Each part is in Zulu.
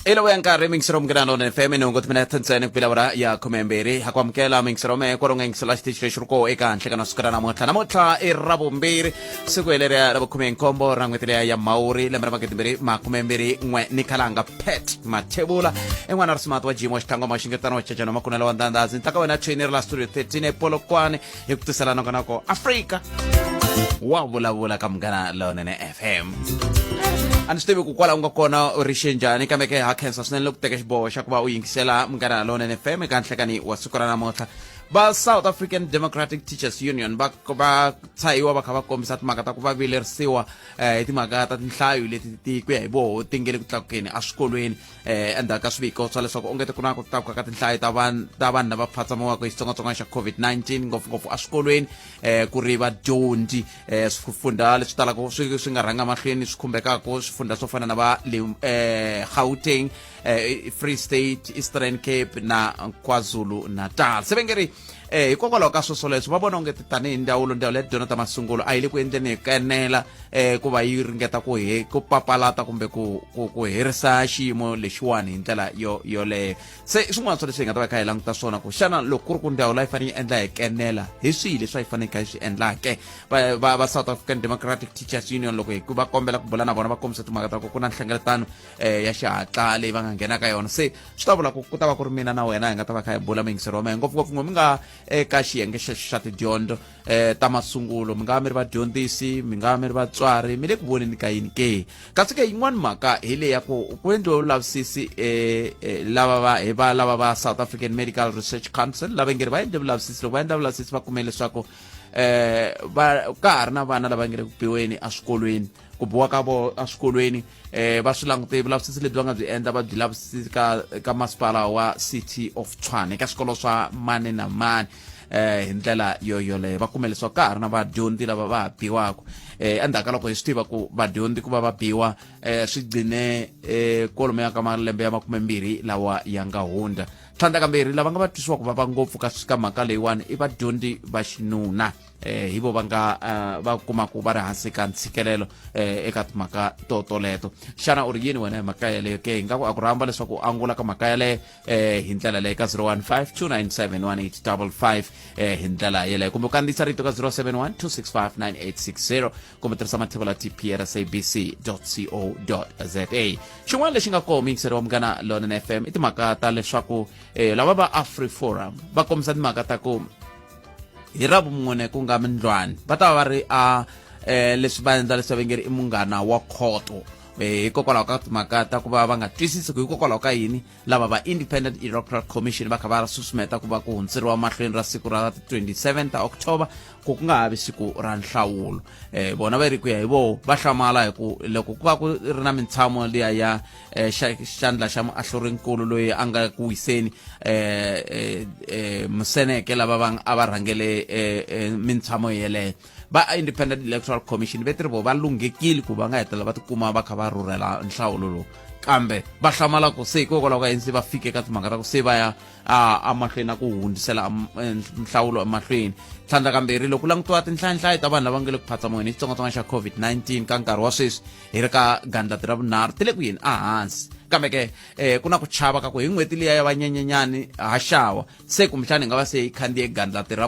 Ilo yang ka reming serom granano na FM nungot minatan sa nagpilawara ya kumemberi hakwam kela ming serome korong selasti shruko ekan chekanos grana mota na mota irabumbiri sukwelere rabo kumen kombo rangwetele ya mauri lemra magetimberi ma kumemberi ngwe nikalanga pet matebula engwana smart wa jimo shtango mashingetano chachano makuna lawandanda zintaka wana trainer la studio 13 polokwane yekutisala nako Afrika wa vulavula kamgana lonene FM anistebe kukwala unga kona rishenjani kameke hakensa snel lokuteka xiboho xa kuva u yingisela munghana lonene FM eka nhlekani wa siku ra namuntlha ba South African Democratic Teachers Union ba tsahiwa va kha va kombisa timhaka ta ku va vilerisiwa hi timhaka ta tinhlayo leti ti ku ya hi voho ti ngele ku tlakukeni eswikolweni endzhaku ka swiviko swa leswaku ongete ku na ku tlakuka ka tinhlayo ta vanhu lava phatsamiwaka hi xitsongwatsongwana xa COVID-19 ngopfungopfu eswikolweni ku ri vadyondzi swifundza leswi talaka swi nga rhanga mahlweni swi khumbekaka swifundza swo fana na va Gauteng Free State, Eastern Cape na KwaZulu Natal sevengeri hikokwalaho ka sweswo leswi va vona onge tanihi ndhawu leyi dyondzo ta masungulo a yi le ku endleni hi kanela ku va yi ringeta ku papalata kumbe ku herisa xiyimo lexiwani hi ndlela yoleyo se swin'wana swa leswi hi nga ta va kha hi languta swona ku xana loko ku ri ku ndhawu la yi fanele yi endla hi kanela hi swihi leswi a yi fanele kha yi swi endlake va South African Democratic Teachers Union loko hi va kombela ku bula na vona va kombisa timhaka ta ku na nhlengeletano ya xihatla leyi va nga nghena ka yona se swi ta vula ku ta va ku ri mina na wena hi nga ta va kha hi bula mingisero wa mehe ngopfungopfu mi nga eka xiyenge xa tidyondzo ta masungulo mi nga mi ri vadyondzisi mi nga mi ri vatswari mi le ku voneni ka yini ke kasi ke yin'wana mhaka hi leyi ya ku endliwe vulavisisi lava va South African Medical Research Council lava ngeri va endle vulavisisi loko va endla vulavisisi va kumele leswaku ka ha ri na vana lava nga le ku biweni eswikolweni ku biwa ka vo eswikolweni va swi langute vulavisisi lebyi va nga byi endla va byi lavisisi ka masipala wa City of Tshwane eka swikolo swa mani na mani hi ndlela yoleyo va kume leswaku ka ha ri na vadyondzi lava va biwaka endzhaku ka loko hi swi tiva ku vadyondzi ku va biwa swi gcine kwalomu ya ka malembe ya 20 lawa ya nga hundza tlhandla kambirhi lava nga va twisiwa ku vava ngopfu ka mhaka leyiwani i vadyondzi va xinuna hi vo va nga va kumaku va ri hansi ka ntshikelelo eka timhaka toleto xana u ri yini wena hi mhaka yeleyo ke hi nga ku a ku rhamba leswaku u angula ka mhaka yaleyo hi ndlela leyi ka 015 hi ndlela yeleyo kumbe u kandziyisa rito ka 071 2659860 kumbe tirhisa mathebula tprsabc.co.za xin'wana lexi nga koho mingiseri wa munghana lonene FM i timhaka ta leswaku lava va AfriForum va kombisa timhaka ta ku hi ravumune ku nga mindlwane va ta va ri leswi va endla leswi va ngeri i munghana wa khoto hikokwalaho ka timhaka ta ku va nga twisisi ku hikokwalaho ka yini lava va Independent Electoral Commission va kha va susumeta ku va ku hundzeriwa mahlweni ra siku ra 27 ta October ku nga ha vi siku ra nhlawulo bona va ri ku ya hi vo va hlamala hi ku loko ku va ku ri na mintshamo liya ya xandla xa muahlurinkulu loyi a nga ku wiseni museneke lava a va rhangele mintshamo yeleyo va Independent Electoral Commission vetiri vo va lunghekile ku va nga hetelela va tikuma va kha va rhurhela nhlawulo lowu kambe va hlamala ku se hikokwalaho ka yini se va fike ka timhaka ta ku se va ya mahlweni na ku hundzisela nhlawulo emahlweni tlhandla kambirhi loko langutiwa tinhlayohlayo ta vanhu lava nga le ku phatsamiweni hi xitsongwatsongwana xa COVID-19 ka nkarhi wa sweswi hi ri ka gandlati ra vunharhu ti le ku yini ehansi kambe ke ku na ku chava ka ku hi n'hweti liya ya vanyenyenyani ha xawa se kumbexana hi nga va se hi khandziye gandlati ra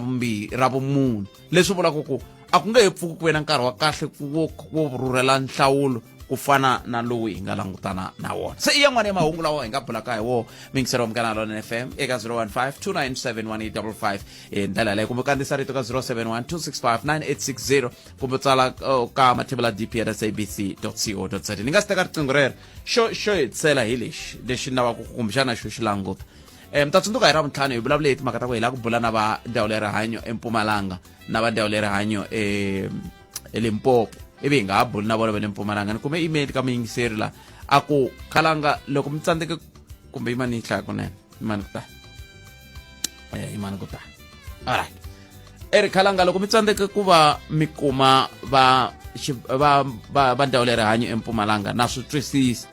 vumune leswi vulaka ku a ku nge he pfuki ku ve na nkarhi wa kahle wo rhurhela nhlawulo ku fana na lowu hi nga langutana na wona se i yan'wana ya mahungu lawa hi nga bulaka hi wo mingisero wa munghana lonene FM eka 015 hi ndlela leyo kumbe kandziyisa rito ka 071 2659860 kumbe tsala ka mathebula dprsabc.co.za ni nga si teka riqingho rero xo hetisela hi lexi lavaka kumbexana xo xi languta mi ta tsundzuka hi ravuntlhanu hi vulavule hi timhaka ta ku hi lava ku bula na va ndhawu le rihanyo eMpumalanga na va ndhawu le rihanyo eLimpopo ivi hi nga ha buli na vona va le Mpumalanga ni kume email ka muyingiseri la a ku khalanga loko mi tsandzeke kumbe yimani yi hlaya kunene yimani ku ta alright ri khalanga loko mi tsandzeke ku va mi kuma va ndhawu le rihanyo eMpumalanga na swi twisisa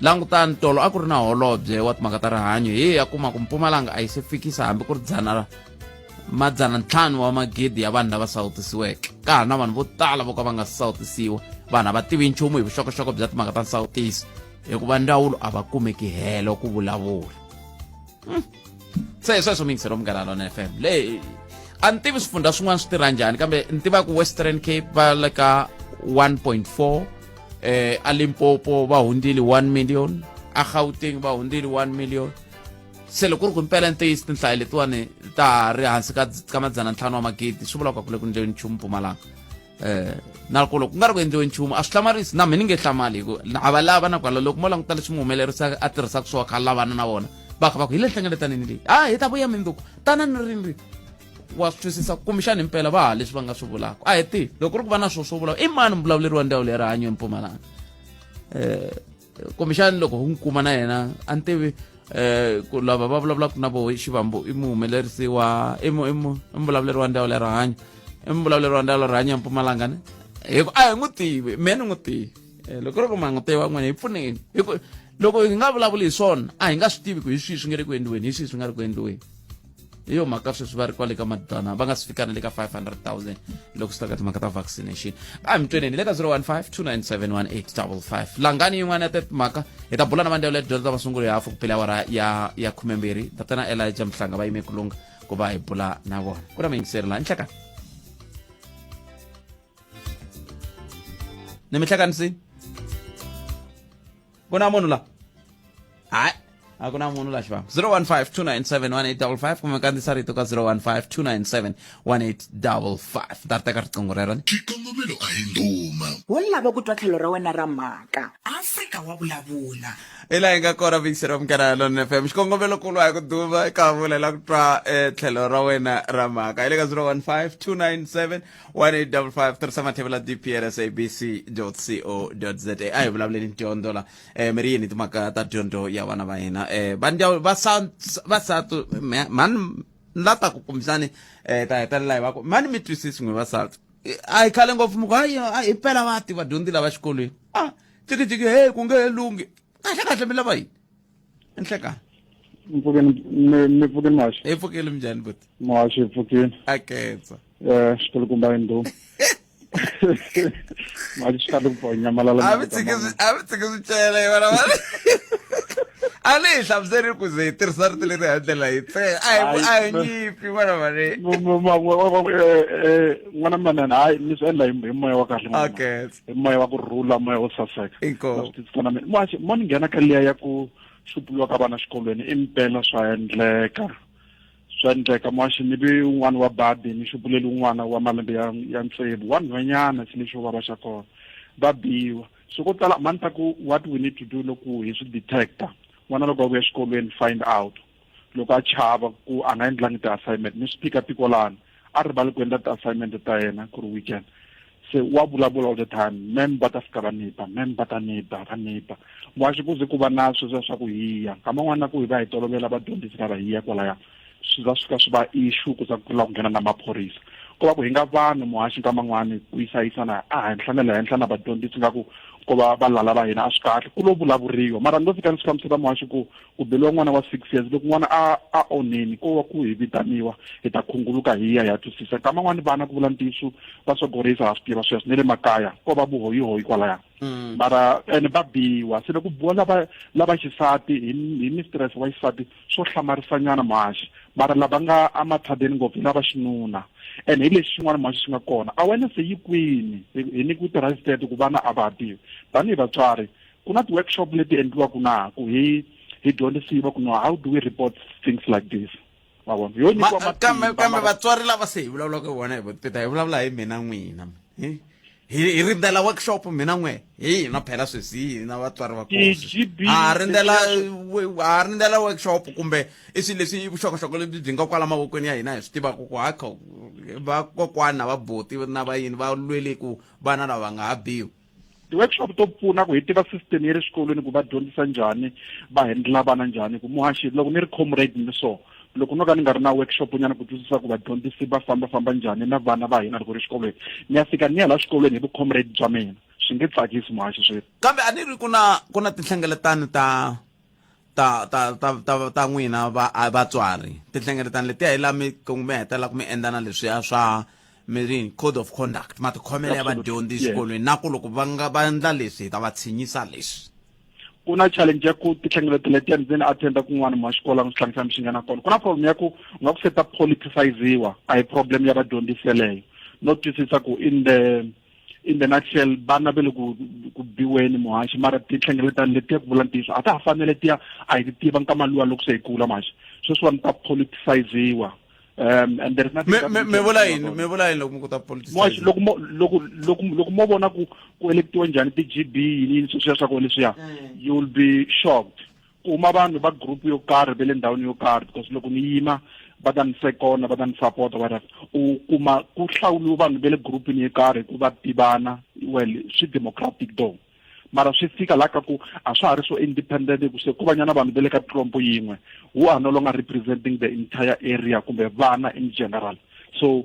langutani tolo a ku ri na holobye wa timhaka ta rihanyo a kuma ku Mpumalanga a yi se fikisa hambi ku ri 500 wa magidi ya vanhu lava sawutisiweke ka ha na vanhu vo tala vo ka va nga sawutisiwa vanhu a va tivi nchumu hi vuxokoxoko bya timhaka ta nsawutiso hikuva ndawulo a va kumeki helo ku vulavula sweswo mingisero Munghana Lonene FM leyi a ni tivi swifundza swin'wana swi tirha njhani kambe ni tiva ku Western Cape va le ka 1.4 a Limpopo va hundzile 1 million a Gauteng va hundzile 1 million se loko ri ku mpela ntiyisi tinhlayo letiwani ta ha ri hansi ka 500 wa magidi swi vula ku le ku endliwe nchumu Mpumalanga na loko ku nga ri ku endliwe nchumu a swi hlamarisi na mina nge hlamali hi ku a va lava na kwala loko mo languta leswi muhumelerisa a tirhisaka swona kha lavana na vona va kha va ku hi le hlengeletanini leyi hi ta vuya mindzuku tanani rini wa swi twisisa kumbexani mpela va ha leswi va nga swi vulaka a hi tivi loko ri ku va na swo vulavula i mani muvulavuri wa ndhawu leyi rihanyo eMpumalanga kumbexani loko hu kuma na yena a ni tivi ku lava va vulavulaka na vo Xivambu i muhumelerisi wa i muvulavuleri wa ndhawu leyi rihanyo i muvulavuleri wa ndhawu leyi rihanyo eMpumalanga ne hi ku a hi n'wi tivi me ni n'wi tivi loko ri ku ma n'wi tiva n'wina hi pfuneni hi ku loko hi nga vulavuli hi swona a hi nga swi tivi ku hi swihi swi nga ri ku endliweni hi swihi swi nga ri ku endliweni hi yo mhaka sweswi va ri kwale ka madana va nga si fika na le ka 500,000 loko swi ta ka timhaka ta vaccination a mi tweneni le ka 015 langani yin'wana ya timhaka hi ta bula na vandhawu leyi dyondzo ta vasunguli hi hafu ku phela awara ya 12 tatana Elijah Mhlanga va yime kulunga ku va hi bula na vona ku na muyingiseri laha nhlekani ni mi hlekanisi ku na munhu laha hayi a ku na munhu laha xivanga 015 kumbe kandziyisa rito ka 015 ta teka riqingho rero xikongomelo a hi ndhuma wo lava ku twa tlhelo ra wena ra mhaka Afrika Wa Vulavula hi laha hi nga kona muyingiseri wa Munghana Lonene FM xikongomelo kulu hi ku duma eka vulela ku twa tlhelo ra wena ra mhaka hi le ka 015 tirhisa mathevela DPR sabc.co.za a hi vulavuleni dyondzo la mi ri yini timhaka ta dyondzo ya vana va hina va SADTU mani lata ku kumbisani ta hetelela hi va ku mani mi twisisi n'wi va SADTU a hi khale ngopfu muku hi pela va tiva dyondzi lava xikolweni jikijiki he ku nge lungi kahle mi lava yini enhlekani mi pfukeni maxi hi pfukile minjhani buti maxi pfukeni a ketsa xikolo kumba hi ndhuma maxi xi kahle ku ponyamalala a mi tshiki swi cela hi vana va a ni hi hlamuseri ku ze hi tirhisa rito leri handlela hi a hi nyipfi vana vale n'wana manene hayi ni swi endla hi moya wa kahle okay hi moya wa ku rhula moya wo saseka inkomu maxi mo ni nghena ka liya ya ku xupuliwa ka vana xikolweni i mpela swa endleka maxi ni vi un'wana wa badi ni xupuleli un'wana wa malembe ya ntsevu wa nhwanyana xi lexo vava xa kona va biwa so ko tala mani ta ku what we need to do loko hi swi detector n'wana loko a vuya xikolweni find out loko a chava ku a nga endlangi ti-assignment ni swi phika tiko lani a rivali ku endla ti-assignment ta yena ku ri weekend se wa vulavula all the time mem va ta fika va nipa va nipa mwaxi ku ze ku va na sweswiya swa ku hiya kama n'wana ku hi va hi tolovela vadyondzisi va hiya kwalaya swi za swi swi va issue ku za ku lava ku nghena na maphorisa ko va ku hi nga vanhu muhaxi nkama n'wani ku yisayisana a henhla na le henhla na vadyondzisi nga ku ko va lala va hina a swi kahle ku lo vulavuriwa mara ndo fika ni swi hlamusela muhaxi ku beliwa n'wana wa 6 years loko n'wana a onheni ko va ku hi vitaniwa hi ta khunguluka hi ya twisisa kama n'wani vana ku vula ntiyiso va swogorisa ha swi tiva sweswo ni le makaya ko va vuhoyihoyi kwalaya mara ene va biwa se loko biwa lava xisati hi mistress wa xisati swo hlamarisanyana muhaxi mara lava nga amathadeni ngopfu hi lava xinuna ene hi lexi xin'wana muhaxi xi nga kona awareness yi kwini hi ni ku tirhisa teto ku vana a va biwi tanihi vatswari ku na ti-workshop leti endliwaka na ku hi dyondzisiwa ku how do we report things like this kambe vatswari lava se hi vulavulaka hi vona hi votipeta hi vulavula hi mina n'wina hi rindzela workshop mina n'we hi hina phela sweswi hi hina vatswari va ha rindzela workshop kumbe i swilo leswi vuxokoxoko lebyi byi nga kwala mavokweni ya hina hi swi tivaka ku hakha vakokwana va boti na vayini va lwele ku vana lava va nga ha biwi ti-workshop to pfuna ku hi tiva system ya le xikolweni ku va dyondzisa njhani va handla vana njhani ku muhaxi loko ni ri comrade ni so loko no ka ni nga ri na workshop nyana ku twisisa ku vadyondzisi va famba njhani na vana va hina loko ri xikolweni ni ya fika ni ya la xikolweni hi vucomrade bya mina swi nge tsakisi muhaxi sweswi kambe a ni ri ku na tinhlengeletano ta n'wina vatswari tinhlengeletano letiya hi laha mi hetelela ku mi endla na leswiya swa mirini code of conduct matikhomelo ya vadyondzi xikolweni na ku loko va endla leswi hi ta va tshinyisa leswi kuna challenge ya ku tihlengeletela leti ndzi ni attenda kun'wana ma xikola ku tlangisa mixingana kona kuna problem ya ku nga ku seta politiciziwa a hi problem ya vadyondzisi yeleyo no twisisa ku in the nutshell bana vele ku biweni muhaxi mara tihlengeletani leti ya ku vula ntiyiso a ta ha fanele tiya a hi ti tiva nkama luwa loko se hi kula maxi sweswiwani ta politiciziwa and there is nothing me vula yini loko mu ku ta politicize loko mo vona ku elektiwe njhani ti-GB yini sweswiya swa ku leswiya you will be shocked kuma vanhu va group yo karhi ve le ndhawini yo karhi because loko ni yima va ta ni second va ta ni support whatever u kuma ku hlawuliwa vanhu ve le groupini yo karhi ku va tivana well swi democratic though mara swi fika la ka ku a swa ha ri so independent ku se ku vanyana vanhu ve le ka trompo yin'we who are no longer representing the entire area kumbe vana in general so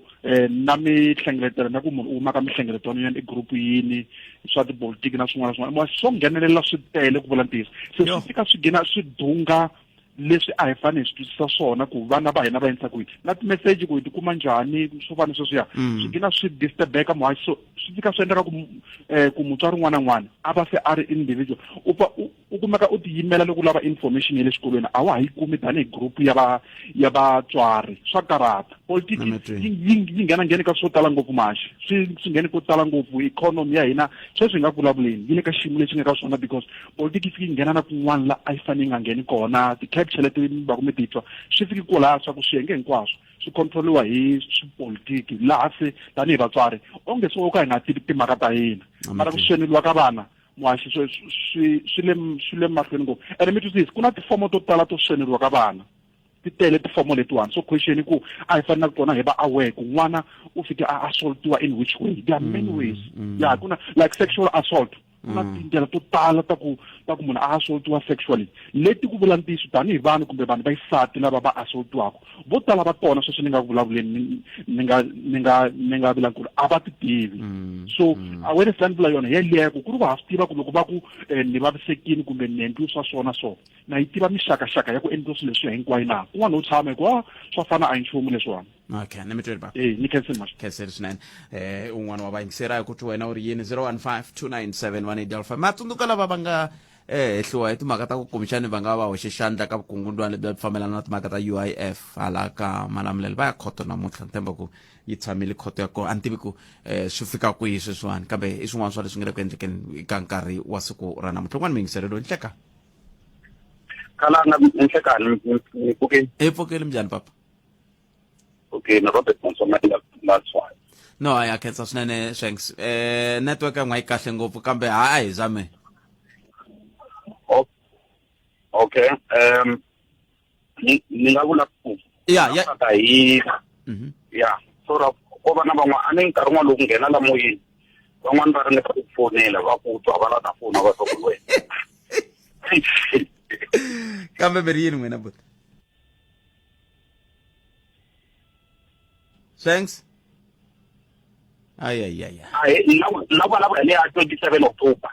na mihlengeletelo na ku munhu u maka mihlengeletano yena group yini swa tipolitiki na swin'wana swo nghenelela swi tele ku vula ntiyiso se swi fika swi gina swi dunga leswi a hi fanele swi twisisa swona ku vana va hina va endlisa ku yini na ti-message ku hi tikuma njhani swo fana sweswiya swi gina swi disturbeka muhaxi so swi fika swi endleka ku mutswari n'wana na n'wana a va se a ri individual u kumeka u tiyimela loko u lava information ya le xikolweni a wa ha yi kumi tanihi group ya vatswari swa karata politiki yi nghena ka swo tala ngopfu maxi swi ngheni ko tala ngopfu ikhonomi ya hina sweswi hi nga vulavuleni yi le ka xiyimo lexi nga ka swona because politiki yi nghena na kun'wana la a yi fanele yi nga ngheni kona ti-capture leti va ku mi titwa swi fiki kwalaha swa ku swiyenge hinkwaswo swi controliwa hi swipolitiki laha se tanihi vatswari onge so ka hi nga tivi timhaka ta hina mara ku xeneliwa ka vana muhaxi swi le mahlweni ngopfu ene mi twisisi ku na tifomo to tala to xeneriwa ka vana ti tele tifomo letiwani so question ku a hi fanele tona hi va aware ku n'wana u fike a assaultiwa in which way there are many ways yeah kuna like sexual assault kuna tindlela to tala ta ku munhu a assaultiwa sexually leti ku vula ntiyiso tanihi vanhu kumbe vanhu va xisati lava va assaultiwaka vo tala va tona sweswi ni nga ku vulavuleni ni nga vula ku a va ti tivi so awareness leyi ni vula yona yeleko ku ri va ha swi tiva ku loko va ku ni vavisekini kumbe ni endliwe swa swona so na yi tiva mixakaxaka ya ku endliwa swilo leswiya hinkwayo na kun'wana u tshama hi ku swa fana a hi nchumu leswiwani okay ni mi tweli ba ni khenseni max khenseni swinene un'wana wa vayingiseri a ku twi wena u ri yini 015 matsundzuka lava va nga hehliwa hi timhaka ta ku kumbexani va nga va hoxe xandla ka vukungundzwana lebyi fambelana na timhaka ta UIF hala ka malamulelo va ya khoto namuntlha ni temba ku yi tshamile khoto ya kona a ni tivi ku swi fika kwihi sweswiwani kambe i swin'wana swa leswi nga le ku endlekeni ka nkarhi wa siku ra namuntlha un'wana miyingiseri loyi nhleka kalanga nhlekani ni pfukeni pfukeli mjani papa okay na Robert Monsomela that's why no ya khensa swinene shanks network yan'we yi kahle ngopfu kambe a hi zame okay ni nga vula ku ya so ko vana van'wana a ni nkarhi n'wana loku nghena la moyeni van'wana va ringeta ku fonela va ku twa va lava fona va twa ku wena kambe mi ri yini n'wina buti thanks ay la vulavula hi le ya 27 October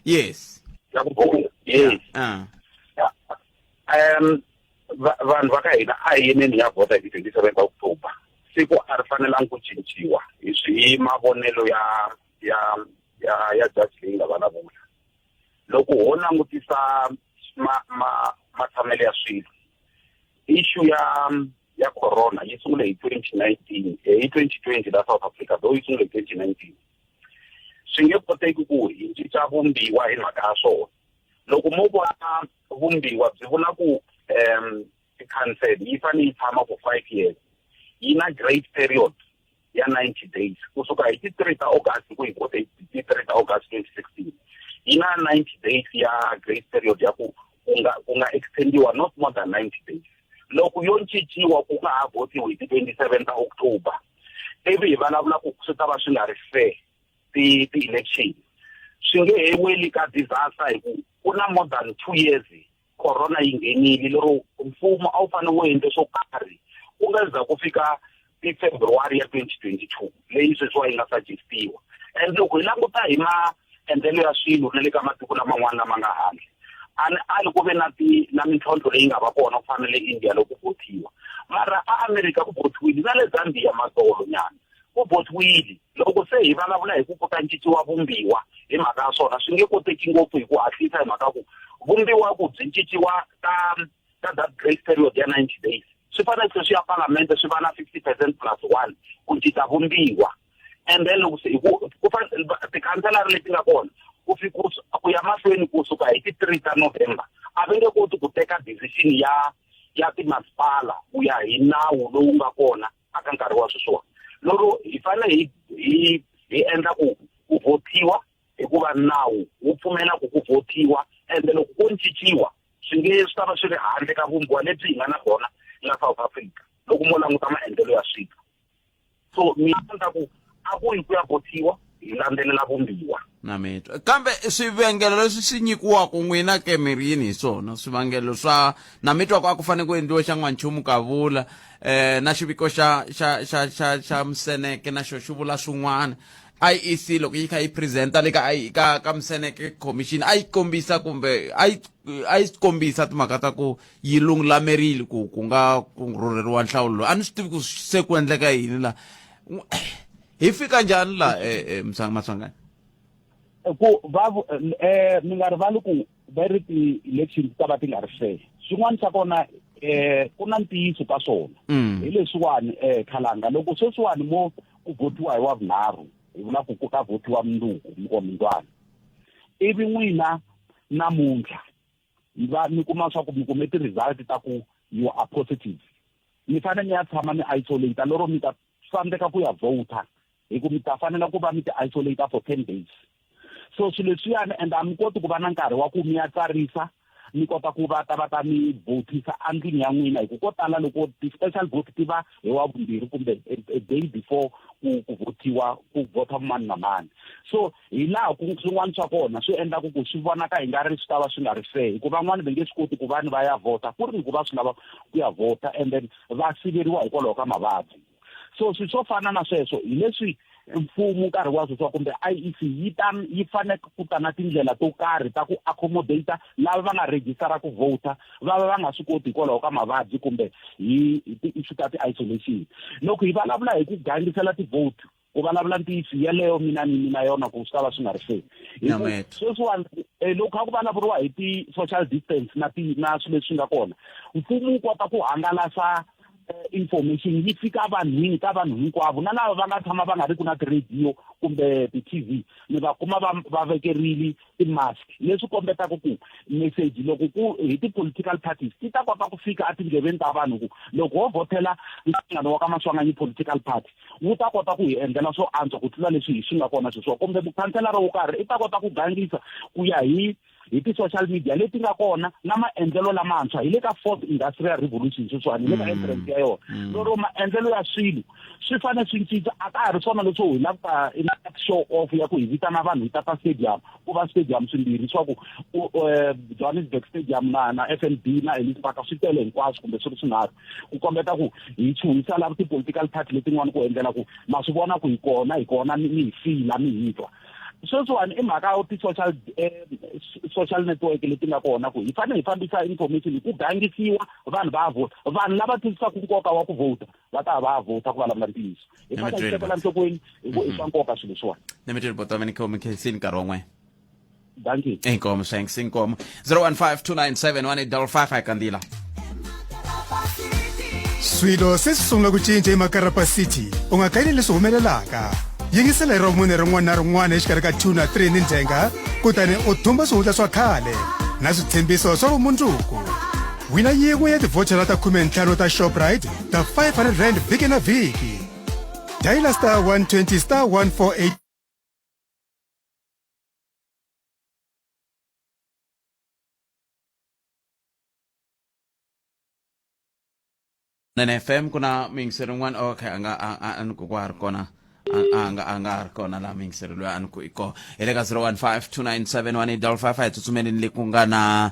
yes ya ku yes vanhu va ka hina a hi yimeni ya vhota hi 27 October siku a ri fanelangi ku cinciwa hi mavonelo ya judge leyi nga vulavula loko ho langutisa matshamelo ya swilo issue ya corona yi sungule hi 2019 hi 2020 la South Africa though yi sungule hi 2019 swi nge koteki ku hi cinca vumbiwa hi mhaka ya swona loko mo vona vumbiwa byi vula ku council yi fanele yi tshama for 5 years yi na grace period ya 90 days kusuka hi ti 3 ta August ku hi kote hi ti 3 ta August 2016 yi na 90 days ya grace period ya ku nga extendiwa not more than 90 days loko yo cinciwa ku nga ha votiwa hi ti 27 ta October ivi hi vulavula ku swi ta va swi nga ri fair ti-election swi nge he weli ka disaster hi ku na more than 2 years corona yi nghenile lero mfumo a wu fanele wu endle swo karhi ku nga za ku fika February ya 2022 leyi sweswiwa yi nga suggestiwa and loko hi languta hi maendlelo ya swilo na le ka matiko laman'wana lama nga handle a ku ve na mintlhontlho leyi nga va kona ku fanele India loko votiwa mara America ku votiwile na le Zambia matolo nyana ku votiwile loko se hi vulavula hi ku kota cinciwa vumbiwa hi mhaka ya swona swi nge koteki ngopfu hi ku hatlisa hi mhaka ku vumbiwa ku byi cinciwa ka that grace period ya 90 days swi fanele swi ya parliament swi va na 50% plus 1 ku cinca vumbiwa and then loko ku tikhanselara leti nga kona ku ya mahlweni kusuka hi ti 3 ta November a va nge koti ku teka decision ya timasipala ku ya hi nawu lowu nga kona aka nkarhi wa sweswiwa loko hi fanele hi endla ku votiwa hikuva nawu wu pfumela ku votiwa and loko ku cinciwa swi nge swi ta va swi ri handle ka vumbiwa lebyi hi nga na kona la South Africa loko mo languta maendlelo ya swilo so mina ndza ku a ku hi ku ya votiwa hi landzelela vumbiwa na mitwa kambe swivangelo leswi swi nyikiwaka n'wina kemirini hi swona swivangelo swa na mitwa ku a ku fanele ku endliwe xa n'wanchumu Kavula na xiviko xa Mseneke na xo xi vula swin'wana IEC loko yi kha yi presenta le ka Mseneke commission a yi kombisa kumbe a yi kombisa timhaka ta ku yi lulamerile ku nga rhurheriwa nhlawulo a ni swi tivi ku se ku endleka yini la hi fika njhani la Maswangani ku mi nga rivali ku va ri ti-elections ta va ti nga ri fair swin'wana swa kona ku na ntiyiso ka swona hi leswiwani Khalanga loko sweswiwani mo ku votiwa hi wa vunharhu hi vula ku ka votiwa mundzuku mundwana ivi n'wina namuntlha mi kuma swa ku mi kume ti-result ta ku you are positive mi fanele mi ya tshama mi isolate lero mi ta tsandzeka ku ya vota hi ku mi ta fanela ku va mi ti isolate for 10 days so swilo leswiyani and a mi koti ku va na nkarhi wa ku mi ya tsarisa mi kota ku va ta mi votisa andlwini ya n'wina hi ku ko tala loko ti-special vote ti va hi wa vumbirhi kumbe a day before ku votiwa ku vota mani na mani so hi laha ku swin'wana swa kona swi endlaku ku swi vonaka hi nga ri swi ta va swi nga ri fair hikuva van'wana va nge swi koti ku va ni va ya vota ku ri ni ku va swi lava ku ya vota and then va siveriwa hikwalaho ka mavabyi so swi swo fana na sweswo hi leswi mfumo nkarhi wa sweswo kumbe IEC yi fanele ku ta na tindlela to karhi ta ku accommodate lava va nga register ku vota va nga swi koti hikwalaho ka mavabyi kumbe hi ti-issue ta ti-isolation loko hi vulavula hi ku gangisela ti-vote ku vulavula ntiyiso yeleyo mina yona ku swi ta va swi nga ri fair sweswiwani loko kha ku vulavuriwa hi ti-social distance na swilo leswi nga kona mfumo wu kota ku hangalasa information yi fika vanhwini ka vanhu hinkwavo na lava va nga tshama va nga ri ku na ti-radio kumbe ti-TV ni va kuma va vekerile ti-mask leswi kombetaka ku message loko ku hi ti-political parties ti ta kota ku fika etindleveni ta vanhu ku loko ho vhotela nhlangano wa ka Maswanganyi political party wu ta kota ku hi endlela swo antswa ku tlula leswi hi swi nga kona sweswo kumbe mukhanselara wo karhi i ta kota ku gangisa ku ya hi ti-social media leti nga kona na maendlelo lamantshwa hi le ka 4th industrial revolution sweswiwani hi le ka entrance ya yona lero maendlelo ya swilo swi fanele swi cinca a ka ha ri swona leswo hi lavaka show off ya ku hi vitana vanhu hi tata stadium ku va stadium swimbirhi swa ku Johannesburg stadium na FNB na Ellis Park swi tele hinkwaswo kumbe swi ri swinharhu ku kombeta ku hi chuhisa lava ti-political party letin'wana ku endlela ku ma swi vona ku hi kona mi hi fila mi hi twa sweswiwani i mhaka ya ti-social network leti nga kona ku hi fanele hi fambisa information hi ku gangisiwa vanhu va vota vanhu lava twisisaka nkoka wa ku vota va ta va vota ku vulavula ntiyiso hi fanele hi tekela nhlokweni hi ku i swa nkoka swilo leswiwani ni mi tiri botama ni khomi khensini nkarhi wun'we thank you inkomo thanks inkomo 0152971855 akandila swilo se swi sungula ku cinca eMakarapa City u nga kayini leswi humelelaka yingisela hi rovumune rin'wana na rin'wana exikarhi ka 2 na 3 ni ndzhenga kutani u thumba swihundla swa khale na switshembiso swa vumundzuku wina yin'we ya tivhochara ta 15 ta Shoprite ta 500 rand vhiki na vhiki dial star 120 star 148 FM kuna mingiseri n'wana okay anga ku har kona anga kona la mingiseri lo an ku iko ele ka 0152971855 tsutsumeleni le ku nga na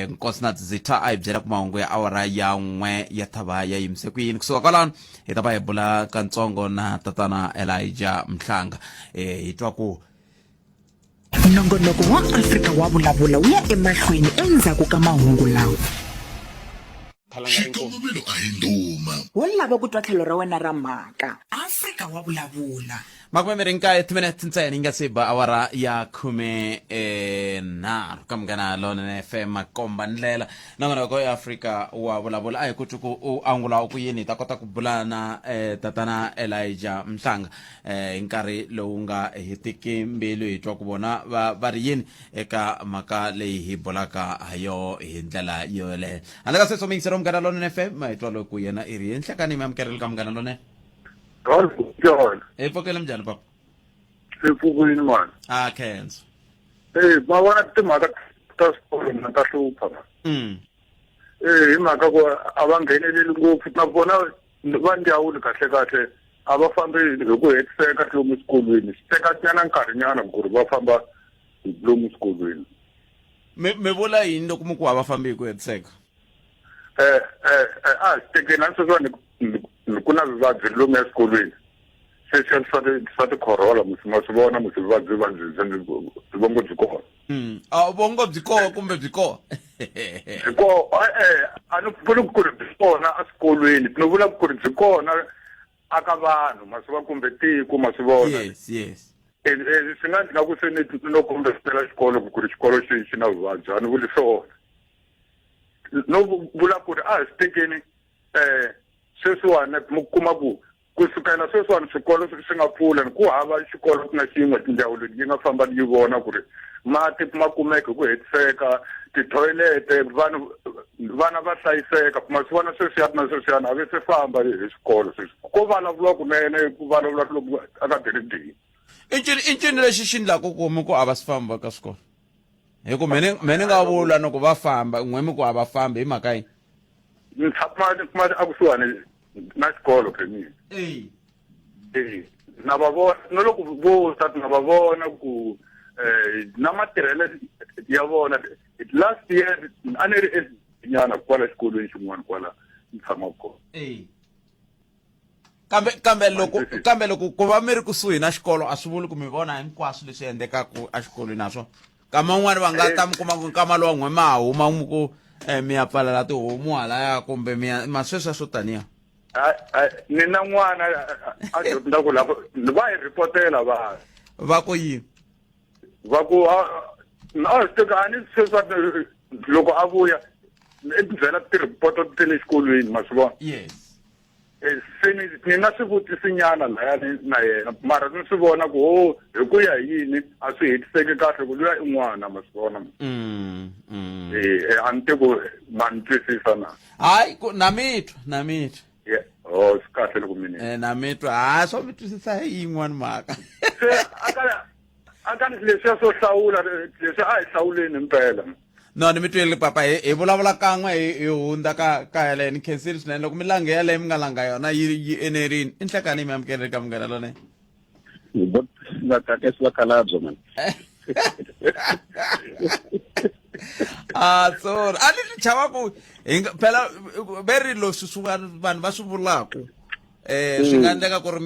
nkosina zita a ibyela ku mahungu ya awara ya n'we ya thava ya yimse ku yini kusuka kwalano hi ta va hi bula kantsongo na tatana Elijah Mhlanga hi twa ku nongonoko wa Afrika wa vulavula wu ya emahlweni endzhaku ka mahungu lawa xikolo a hi nduma wo lava ku twa tlhelo ra wena ra mhaka Afrika wa vulavula makumembiri nkaye timinete ntsena inga se ba awara ya khume nharhu ka Munghana Lonene FM makomba ndlela nangona ko Afrika wa vulavula a hi ku tuku u angula ku yini ta kota ku bulana tatana Elijah Mhlanga nkarhi lowu nga hitiki mbilu hi twa ku vona va ri yini eka maka leyi hi bolaka hayo hi ndlela yole handle ka sweswo mingisero Munghana Lonene FM ma hi twa loko yena i ri enhlakani mi amukerile ka Munghana Lonene John. Epokele njani papa? Sifukweni man. Kenzo. Bawona timhaka ta swikolo na ta hlupha. Hi mhaka ku avangheneleli ngopfu na vona va ndyawuli kahle a va fambi hi ku hetiseka lomu swikolweni swi teka nyana nkarhinyana ku ri va famba lomu swikolweni. Me vula yini loko mu ku va fambi hi ku hetiseka? Tekeni a sweswiwani ku na vuvabyi lomu eswikolweni sexual swa ti-Corporal ma swi vona vuvabyi vongo byi kona vongo byi koho kumbe byi koho byi koho a ni vuli ku ri byi kona eswikolweni ni vula ku ri byi kona aka vanhu ma swi va kumbe tiko ma swi vona yes swi nga ndla ku se no kombetela xikolo ku ri xikolo xi na vuvabyi a ni vuli swona no vula ku ri a hi swi tekeni sweswiwani mi kuma ku kusukela sweswiwani swikolo swi nga pfula ku hava xikolo ku nga xin'we tindzawulo yi nga famba yi vona ku ri mati ma kumeka hi ku hetiseka titoyilete vana va hlayiseka ma swi vona sweswiyani na sweswiyani a ve se famba hi swikolo ko vulavuriwa kunene ku vulavula loku aka diridini i ncini lexi xi endlaku ku mi ku a va swi famba ka swikolo hi ku mene nga vula no ku va famba n'we mi ku a va fambi hi mhaka yini ni tshama a kusuhani na xikolo kemini na va vona no loko vo ta na va vona ku na matirhelo ya vona last year a ni ri nyana kwala xikolweni xin'wana kwala ni tshama kona kambe loko ku va mi ri kusuhi na xikolo a swi vuli ku mi vona hinkwaswo leswi endlekaku a xikolweni naswona kama un'wana va nga ta mi kuma ku nkama lowa n'we ma huma mu ku mi ya pfalela tihomu halaya kumbe ma sweswo swo taniya ni na n'wana a dyondza ku lava va hi ripotela va ku yini va ku a teka a ni sweswa loko a vuya i byela tiripoto ti le xikolweni ma swi vona yes se ni na swivutisinyana laya na yena mara ni swi vona ku hi ku ya yini a swi hetiseki kahle ku luya i n'wana ma swi vona a ni te ku ma ni twisisa na hayi na mitwa swi kahle loko mini na mitwa swo mi twisisa hi yin'wana mhaka se akani leswiya swo hlawula leswi a hi hlawuleni mpela no ni mi twele papa hi vulavula kan'we hi hundza ka yaleyo ni khensile swinene loko mi lange yaleyo mi nga langa yona yi enerini i nhlekani mi amukeleli ka Munghana Lonene vakhalabyo man sorry a ni chava ku phela very leswi vanhu va swi vulaku swi nga endleka ku ri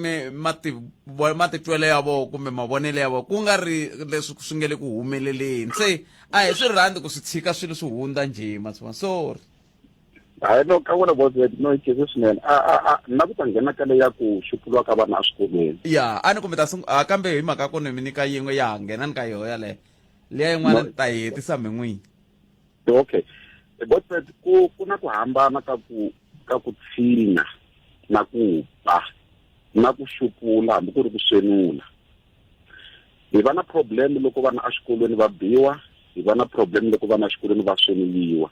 matitwelo ya vo kumbe mavonelo ya vo ku nga ri leswi swi nge le ku humeleleni se a hi swi rhandzi ku swi tshika swilo swi hundza njhe masivona sorry hayi no ka vona boze no ikeze swinene na ku ta nghena ka leya ku xupulwa ka vana eswikolweni ya a ni kumbe kambe hi mhaka ku ni mi nyika yin'we ya nghenani ka yoho yaleyo leya yin'wana ta hetisa mi n'wini okay boze ku na ku hambana ka ku tshinya na ku ba na ku xupula hambi ku ri ku swenula hi va na problem loko vana exikolweni va biwa hi va na problem loko vana exikolweni va swenuliwa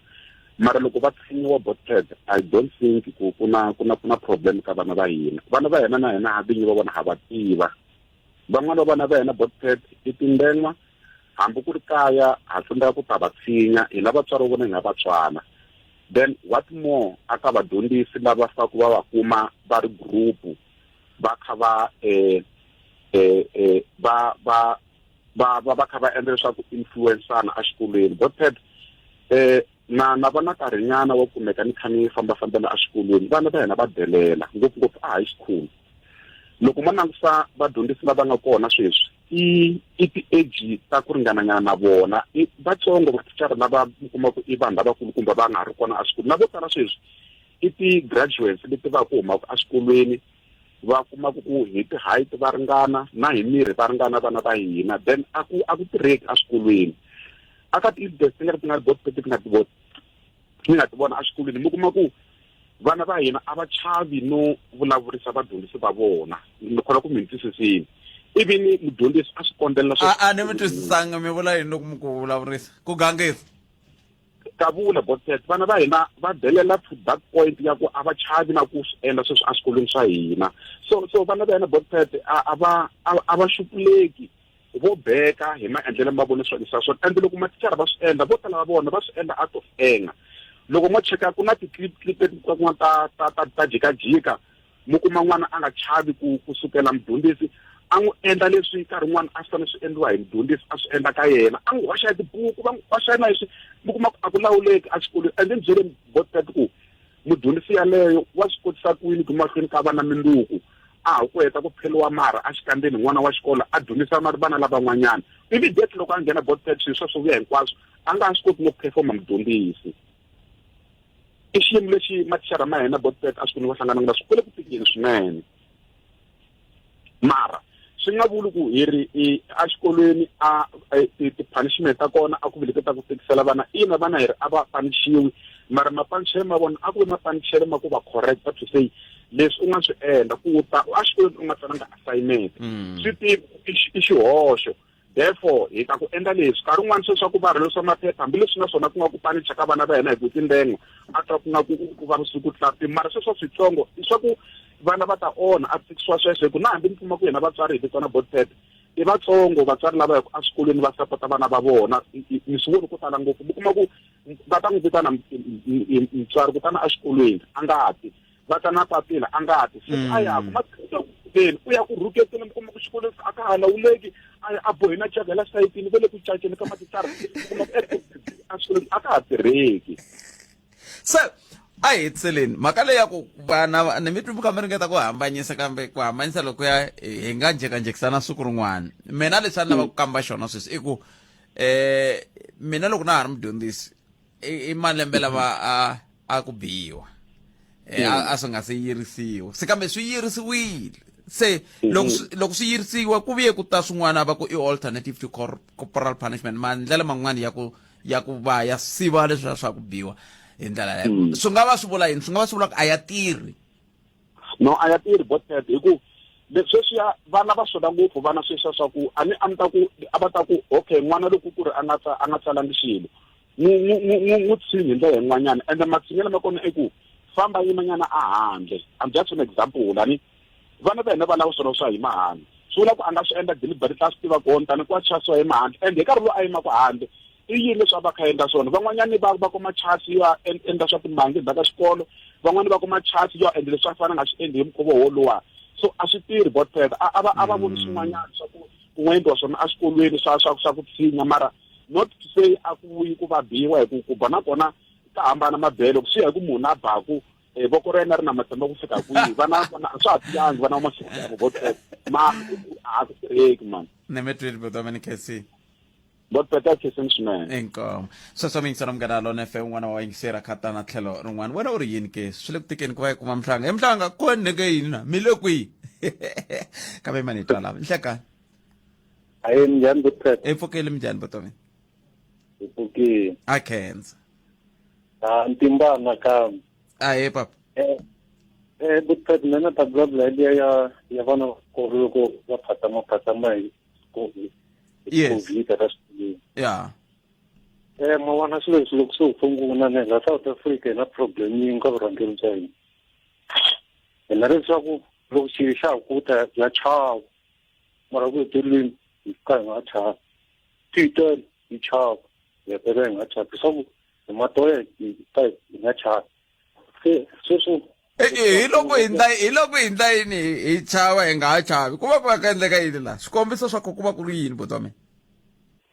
mara loko va tshinyiwa bothead I don't think ku na problem ka vana va hina na hina vinyi va vona ha va tiva van'wana vana va hina bothead i tindenwa hambi ku ri kaya ha tsundaka ku ta va tshinya hi lava vatswari vona hi nga vatswana then what more aka vadyondzisi lava fa ku va kuma va ri group va kha va kha va endla leswaku influenceana exikolweni bothead na vana nkarhinyana wo kumeka ni kha ni fambafambela exikolweni vana va hina va delela ngopfungopfu a high school loko ma langusa vadyondzisi lava nga kona sweswi i ti-age ta ku ringananyana na vona i vatsongo vathicara lava mi kuma ku i vanhu lavakulukumba va nga ha ri kona exikolweni na vo tala sweswi i ti-graduates leti va ku humaka exikolweni va kuma ku hi ti-height va ringana na hi miri va ringana vana va hina, then a ku tirheki eswikolweni. Aka ti-events ti nga ti vona eswikolweni mi kuma ku vana va hina a va chavi no vulavurisa vadyondzisi va vona, ni khona ku mi twisisini. Ivi ni mudyondzisi a swi kondzelela a ni mi twisisanga mi vula yini loko mi ku vulavurisa ku gangisa ta vula botet vana va hina va delela to that point ya ku a va chavi na ku swi endla sweswi eswikolweni swa hina. So vana va hina botet a va xupuleki vo beka hi maendlelo ma vona swona, ende loko mathicara va swi endla vo tala va vona va swi endla out of anger. Loko mo cheka ku na ti-clip tin'wana ta jikajika mo kuma n'wana a nga chavi ku sukela mudyondzisi a n'wi endla leswi nkarhi n'wana a swi fanele swi endliwa hi mudyondzisi a swi endla ka yena, a n'wi hoxa hi tibuku va n'wi hoxa na leswi mi kuma a ku lawuleki exikolweni. And then byele botet ku mudyondzisi yaleyo wa swi kotisa ku yini ku mahlweni ka vana minduku a ha ku heta ku pheliwa mara a xikandzeni n'wana wa xikolo a dyondzisa vana lavan'wanyana, ivi det loko a nghena botet swilo swa swo vuya hinkwaswo a nga ha swi koti no performa mudyondzisi. I xiyimo lexi mathicara ma hina botet eswikolweni va hlanganaka na swi kule ku tikeni swinene, mara swi nga vuli ku hi ri exikolweni ti-punishment ta kona a ku veleketa ku tikisela vana, ina vana hi ri a va panishiwi, mara mapanishelo ma vona a ku vi mapanishelo ma ku va correcta to say leswi u nga swi endla ku ta exikolweni u nga tsananga assignment swi tivi i xihoxo. Therefore hi ta ku endla leswi nkarhi wun'wana sweswi swa ku va rhela swa maphepha hambileswi na swona ku nga ku panisha ka vana va hina hi ku tindengo a ta ku nga ku va vusiku tlati, mara sweswo switsongo i swa ku vana va ta onha a tikisiwa sweswo hi ku na hambi ni kuma ku hina vatswari hi vitana botet i vatsongo vatswari lava yaku eswikolweni va sapota vana va vona, ni swi voni ku tala ngopfu mi kuma ku va ta n'wi vitana mutswari kutani exikolweni a nga ti va ta na papila a nga ti se a ya kuma u ya ku rhuketeni mi kuma ku xikolweni a ka ha lawuleki a bohi na chavela sayitini ve le ku caceni ka matitsara kuma eswikolweni a ka ha tirheki. so a hi tseleni mhaka leyi ya ku vana ni mi twi mi kha mi ringeta ku hambanyisa, kambe ku hambanyisa loko ya hi nga njhekanjhekisana siku rin'wana. Mina leswi a ni lava ku kamba xona sweswi i ku mina loko na ha ri mudyondzisi i malembe lama a ku biwa a swi nga se yirisiwa, se kambe swi yirisiwile. Se loko swi yirisiwa ku vuye ku ta swin'wana va ku i alternative to corporal punishment, mandlela man'wana ya ku va ya siva leswi swa ku biwa hi ndlela leyo. Swi nga va swi vula yini? Swi nga va swi vula ku a ya tirhi? No, a ya tirhi botet hi ku leswiya vana va soda ngopfu vana sweswiya swa ku a mi ta ku a va ta ku okay n'wana loko ku ri a nga tsalangi xilo n'wi tshinyi hi ndlela yin'wanyana, ende matshinyelo ma kona i ku famba yimanyana a handle. I'm just an example lani vana va hina va lava swona swa hi mahandle, swi vula ku a nga swi endla deliberate a swi tiva kona tani ku chasiwa hi mahandle, ende hi nkarhi lowu a yima ku handle i yini leswi a va kha endla swona. Van'wanyani va kuma chance yo endla swa timbangi endzhaku ka xikolo, van'wani va kuma chance yo endla leswi a fana nga swi endli hi mukhuva woluwa. So a swi tirhi botet a va voni swin'wanyana swa ku n'wendliwa swona exikolweni swa ku tshinya, mara not to say a ku yi ku va biwa hi ku ba na kona ka hambana mabelo swi ya hi ku munhu a baku voko ra yena ri na matimba ku fika kwihi. Vana swa ha tiyangi vana va masiku yavo botet ma a ku tirheki man. ni mi twile vutomini khesi botet a khesini swinene inkomo sweswo mi yingisela munghana lona FM n'wana wa vayingiseri khata na tlhelo rin'wana. Wena u ri yini ke swi le ku tekeni ku va yi kuma mhlanga mhlanga ko neke yini na mi le kwihi kambe mani twa lava nhlekani ayi njhani botet i pfukile minjhani vutomini ipfukile a khensa ntimbana kambe ahe papa botet mina ta blabla idea ya vana ko loko va phatama hi COVID. Yes. Yeah. Ma vona swilo leswi loko swi sungula ne la South Africa na problem yi nga vurhangeri bya hina. Ena leswaku loko xi xa ku ta ya chava mara ku tilini ka nga chava tito yi chava ya pera nga chava so matoya ta nga chava se so hi loko hindla yini hi chava hi nga ha chavi ku va ku ka endleka yini la swikombiso swa ku va ku ri yini vutomi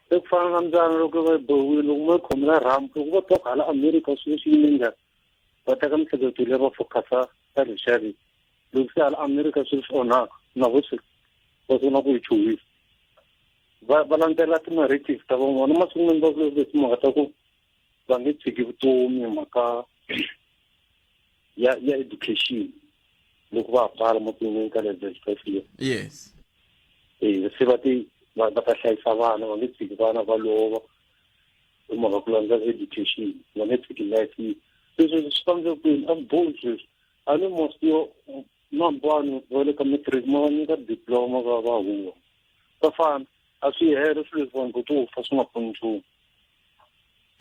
se ku fana na mbyana loko va bohile loko ma khomela ramp loko va toka hala America swilo swi yinga va teka mihleketo leyi va focus-a ka rixari loko se hala America swilo swi onhaka na vo swi va sungula ku yi chuhisa va landzela ti-narrative ta van'wana masungulweni va vule timhaka ta ku va nge tshiki vutomi mhaka ya education loko va pfala mutini ka le Xifefile. Yes. Se va ta hlayisa vana va nge tshiki vana va lova hi mhaka ku landza education va nge tshiki life. Leswi swi fanele ku a bullshit a ni most yo number one va le ka matric ma va nyika diploma va huwa va fana a swi heri swilo leswi vanhu ku to fa swi nga pfuni nchumu.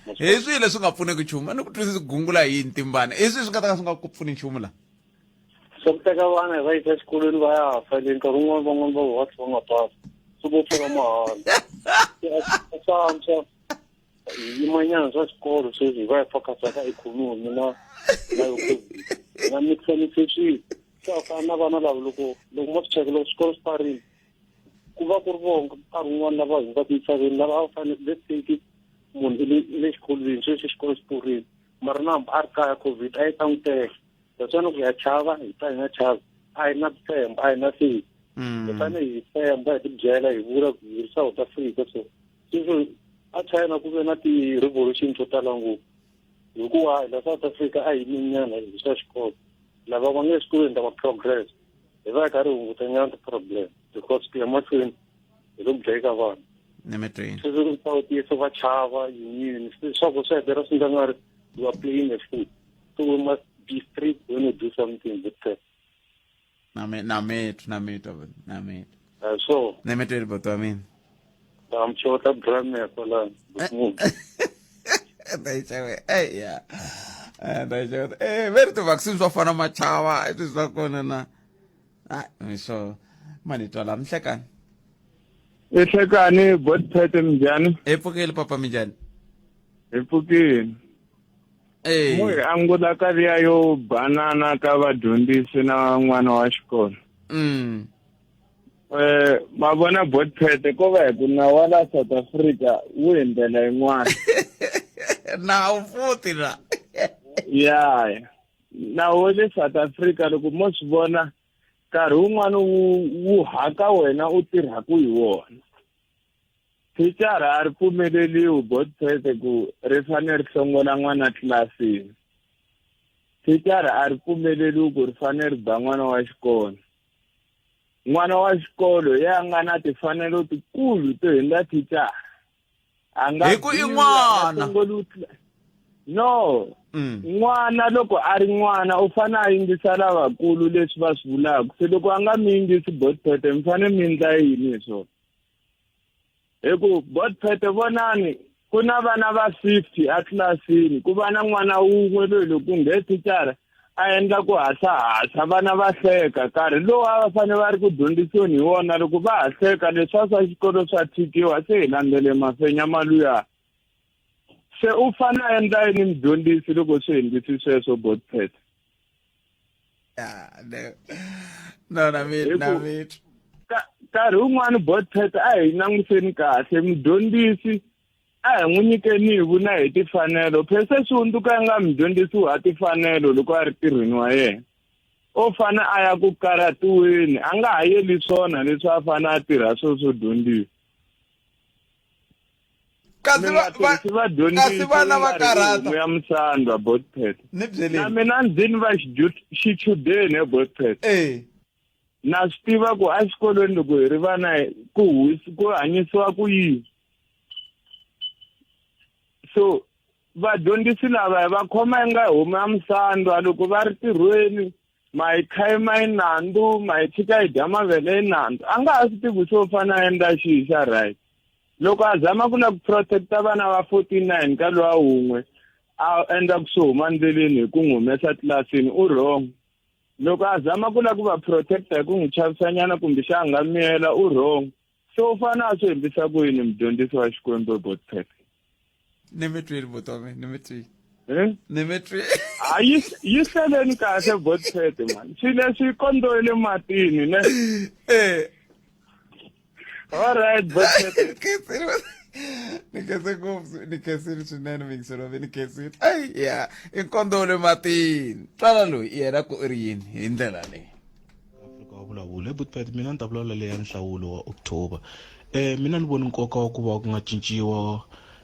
Hi swilo leswi nga pfuneki nchumu a ni ku twisisi gungula yini timbana i swilo swi nga ta ka swi nga ku pfuni nchumu la swo ku teka vana hi va yisa exikolweni va ya fa le nkarhi wun'wana van'wana va vuvabyi va nga pasi swi vo pfuka mahala swa yimanyana swa xikolo sweswi hi va hi focus ka ikhonomi na mixanixe swilo swa fana na vana lava loko ma swi cheka loko xikolo swi parile ku va ku ri vona nkarhi wun'wana lava hi nga tisaveni lava a va fanele let's take munhu le xikolweni sweswi xikolo xi pfurile mara na hambi a ri kaya covid a yi ta n'wi teka leswaku ku ya chava hi ta hi nga chavi a hi na ku tshemba a hi na faith hi fanele hi tshemba hi tibyela hi vula ku hi ri South Africa so sweswo a China ku ve na ti-revolution to tala ngopfu hikuva la South Africa a hi minyana hi swa xikolo lava va nge exikolweni ta va progress hi va hi karhi hi hungutanyana ti-problem because ku ya mahlweni hi lo ku dlayeka vanhu sweswo ku tisa va chava yini leswaku swi hetelela swi nga ri you are playing a fool so we must be strict when you do something with that. Nametu. So. Nametu but I mean. I'm sure that brand me kola. Hey yeah. Where to vaccines wa fana machawa it is not going na. So mani to la mhlekani. Ehlekani bot phethe mjani? Epukile papa mjani. Epukile. Moyi angula kariya yo banana ka vadyondzisi na n'wana wa xikolo. Mavona bot phethe ko va hi ku na wala South Africa wu hi ndlela yin'wana. Na ufuthi la. Yeah. Na wole South Africa loko mo swi vona nkarhi wun'wana wu haka wena u tirhaku hi wona. Thicara a ri pfumeleliwi bot phethe ku ri fanele ri hlongola n'wana tlilasini. Thicara a ri pfumeleliwi ku ri fanele ri ba n'wana wa xikolo. N'wana wa xikolo ya nga na timfanelo tikulu to hindza thicara. A nga hi ku i n'wana. No. N'wana loko a ri n'wana u fane a yingisa lavakulu leswi va swi vulaka. Se loko a nga mi yingisi bot phethe mi fane mi endla yini hi swona? Eku bot phethe vonani ku na vana va 50 a tlilasini ku va na n'wana wun'we loyi loko nghe thicara a endla ku hasa vana va hleka nkarhi lowu a va fanele va ri ku dyondzisiweni hi wona loko va ha hleka leswiya swa xikolo swa thikiwa se hi landzele mafenya maluya se u fane a endla yini mudyondzisi loko swi endlisi sweswo bot phethe no nametu nkarhi wun'wana bot phethe a hi langutiseni kahle mudyondzisi a hi n'wi nyikenivu na hi timfanelo phese swi hundzuka nga mudyondzisi wa timfanelo loko a ri tirhweni wa yena o fane a ya ku karatiweni a nga ha yeli swona leswi a fane a tirha swo dyondzisa kasi vana va karata ya musandwa bot phethe na mina ndzeni va xichudeni he bot phethe na swi tiva ku a xikolweni loko hi ri vana ku hanyisiwa ku yini so vadyondzisi lava va khoma nga huma ya musandwa loko va ri tirhweni ma hi khayima hi nandzu ma hi tshika hi dya mavele hi nandzu a nga ha swi tivi swo fana a endla xihi xa right loko a zama ku la ku protecta vana va 49 ka lowa wun'we a endla ku swi huma ndleleni hi ku n'wi humesa tlilasini u wrong loko a zama ku la ku va protecta hi ku n'wi chavisanyana kumbe xa nga miyela u wrong so u fane a swi endlisa ku yini mudyondzisi wa xikwembu bot phethe nimetwile botome nimetwile yi seleni kahle bot phethe man swi leswi kondoyile matini ne all right bot phethe nikesiri swinene vingiserovi nikesiri ai ya inkondole matini tsala loyi yena ku ri yini hi ndlela leyi Afrika Wa Vulavula bot phethe mina ni ta vulavula leya nhlawulo wa October mina ni vona nkoka wa ku va ku nga cinciwa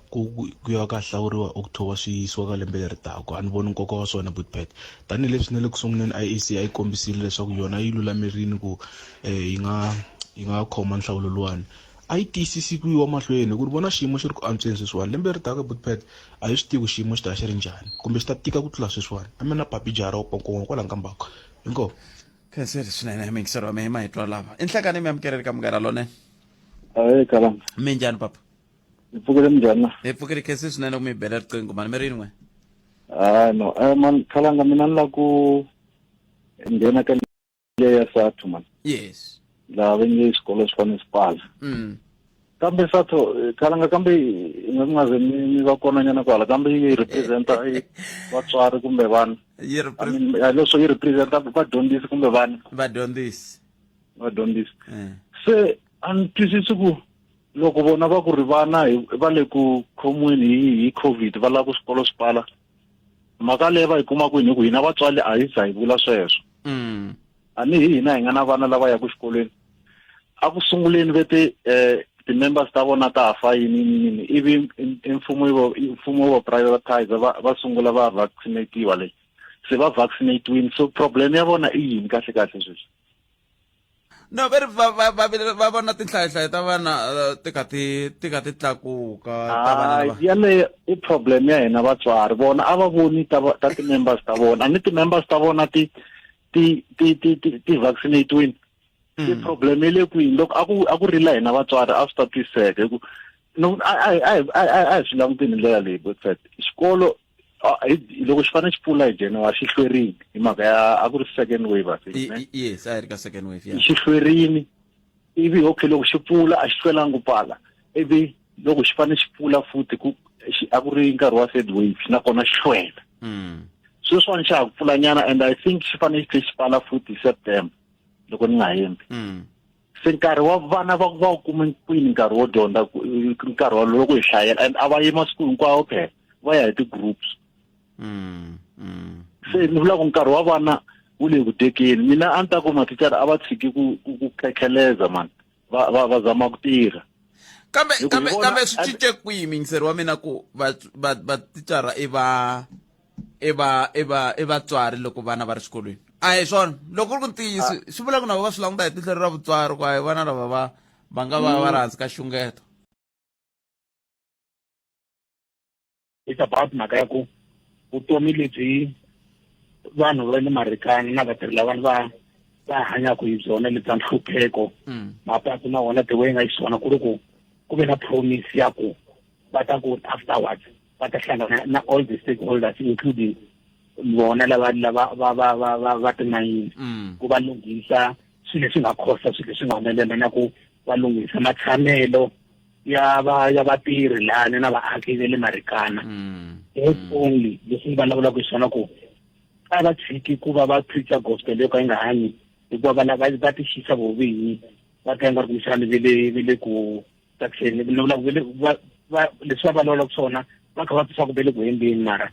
ku ya ka hlawuriwa October swi yisiwa ka lembe leri taka a ni voni nkoka wa swona Bootpet tanihileswi ne le ku sunguleni IEC a yi kombisile leswaku yona yi lulamerini ku yi nga khoma nhlawulo luwani a yi tiyisisi ku yiwa mahlweni ku ri vona xiyimo xi ri ku antsweni sweswiwani lembe ri taka Bootpet a yi swi tivi xiyimo xi ta xi ri njhani kumbe xi ta tika ku tlula sweswiwani a mi na papi jara wa ponkongo kwala nkambako inkomu khenseri swinene mingisero wa mehe ma hi twa lava i nhlakani mi amukeleli ka munghana lonene Kalanga. minjhani papa Hi pfukile njhani na? hi pfukile khenseri swinene ku mi bela riqingho mani mi rini n'we No, man Kalanga mina ni la ku nghena ka ya SADTU man. yes La venye xikolo swi fane swi pala. Kambe SADTU Kalanga kambe ngaze mi va kona nyana kwala kambe yi representa vatswari kumbe vana. Leswo yi representa vadyondzisi kumbe vana. Vadyondzisi. Se a ni twisisi ku loko vona va ku ri vana va le ku khomiweni hi COVID va lava ku xikolo swi pala mhaka leyi va yi kuma kwini ku hina vatswari a hi za hi vula sweswo a ni hina hi nga na vana lava yaka xikolweni a ku sunguleni vete ti-members ta vona ta hafa yini ivi mfumo wo privatize va sungula va vaccinatiwa le se va vaccinatiwini so problem ya vona i yini kahle sweswo no veri va vona tinhlayihlayi ta vana ti ka ti tlakuka ta vana lava yaleyo i problem ya hina vatswari vona a va voni ta ti-members ta vona a ni ti-members ta vona ti vaccinatiwini i problem yi le kwini loko a ku rila hina vatswari a swi ta twiseka hi ku a hi swi langutini hi ndlela leyi Bootpet xikolo loko xi fanele xi pfula hi January xi hlwerini hi mhaka ya a ku ri second wave yes a hi ri ka second wave xi hlwerini ivi okay loko xi pfula a xi hlwelangi ku pala ivi loko xi fanele xi pfula futhi a ku ri nkarhi wa third wave nakona xi hlwela sweswiwani xa ha ku pfula nyana and I think xi fanele xi xi pfala futhi hi September loko ni nga hembi se nkarhi wa vana va wu kume kwini nkarhi wo dyondza nkarhi wa loko hi hlayela and a va yi masiku hinkwawo phela va ya hi ti-groups se ni vula ku nkarhi wa vana wu le ku tekeni mina a ni ta ku mathicara a va tshiki ku khekheleza mani va zama ku tirha kambe swi cince kwihi mingiseri wa mina ku vaticara i vatswari loko vana va ri xikolweni a hi swona loko ri ku ntiyisi swi vula ku na va swi languta hi tihlelo ra vutswari ku a hi vana lava va nga va ri hansi ka xungeto it's about mhaka ya ku vutomi lebyi vanhu va le marikani na vatirhi lava va hanyaka hi byona le bya nhlupheko mapatu na wona the way nga xiswona ku ri ku ve na promise ya ku va ta ku afterwards va ta hlangana na all the stakeholders including vona va timayini ku va lunghisa swilo leswi nga khosa swilo leswi nga humelela na ku va lunghisa matshamelo ya vatirhi lani na vaaki ve le marikana only leswi va vulavulaka hi swona ku a va tshiki ku va preacher gospel yo ka yi nga hanyi hikuva vana va tixisa vovinyi va ka nga ri ku yisani ve le ku taxeni leswi va vulavulaka swona va kha va tisa ku ve le ku hembeni mara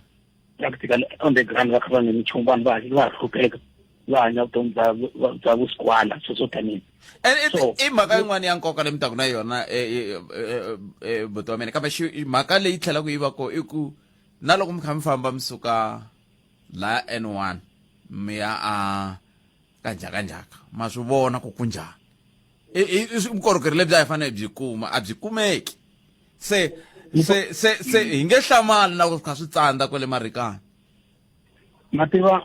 practical on the ground va kha va ngeni nchumu vanhu va hlupheka va hanya vutomi bya vusikwala sweswo tanihi i mhaka yin'wana ya nkoka leyi mi taku na yona buti wa mina kambe mhaka leyi tlhelaka yi va ko i ku na loko mi kha mi famba mi suka la N1 mi ya ka njhakanjhaka ma swi vona ku njhani vukorhokeri lebyi a hi fanele byi kuma a byi kumeki se hi nge hlamali na ku kha swi tsandza kwale marikani mativa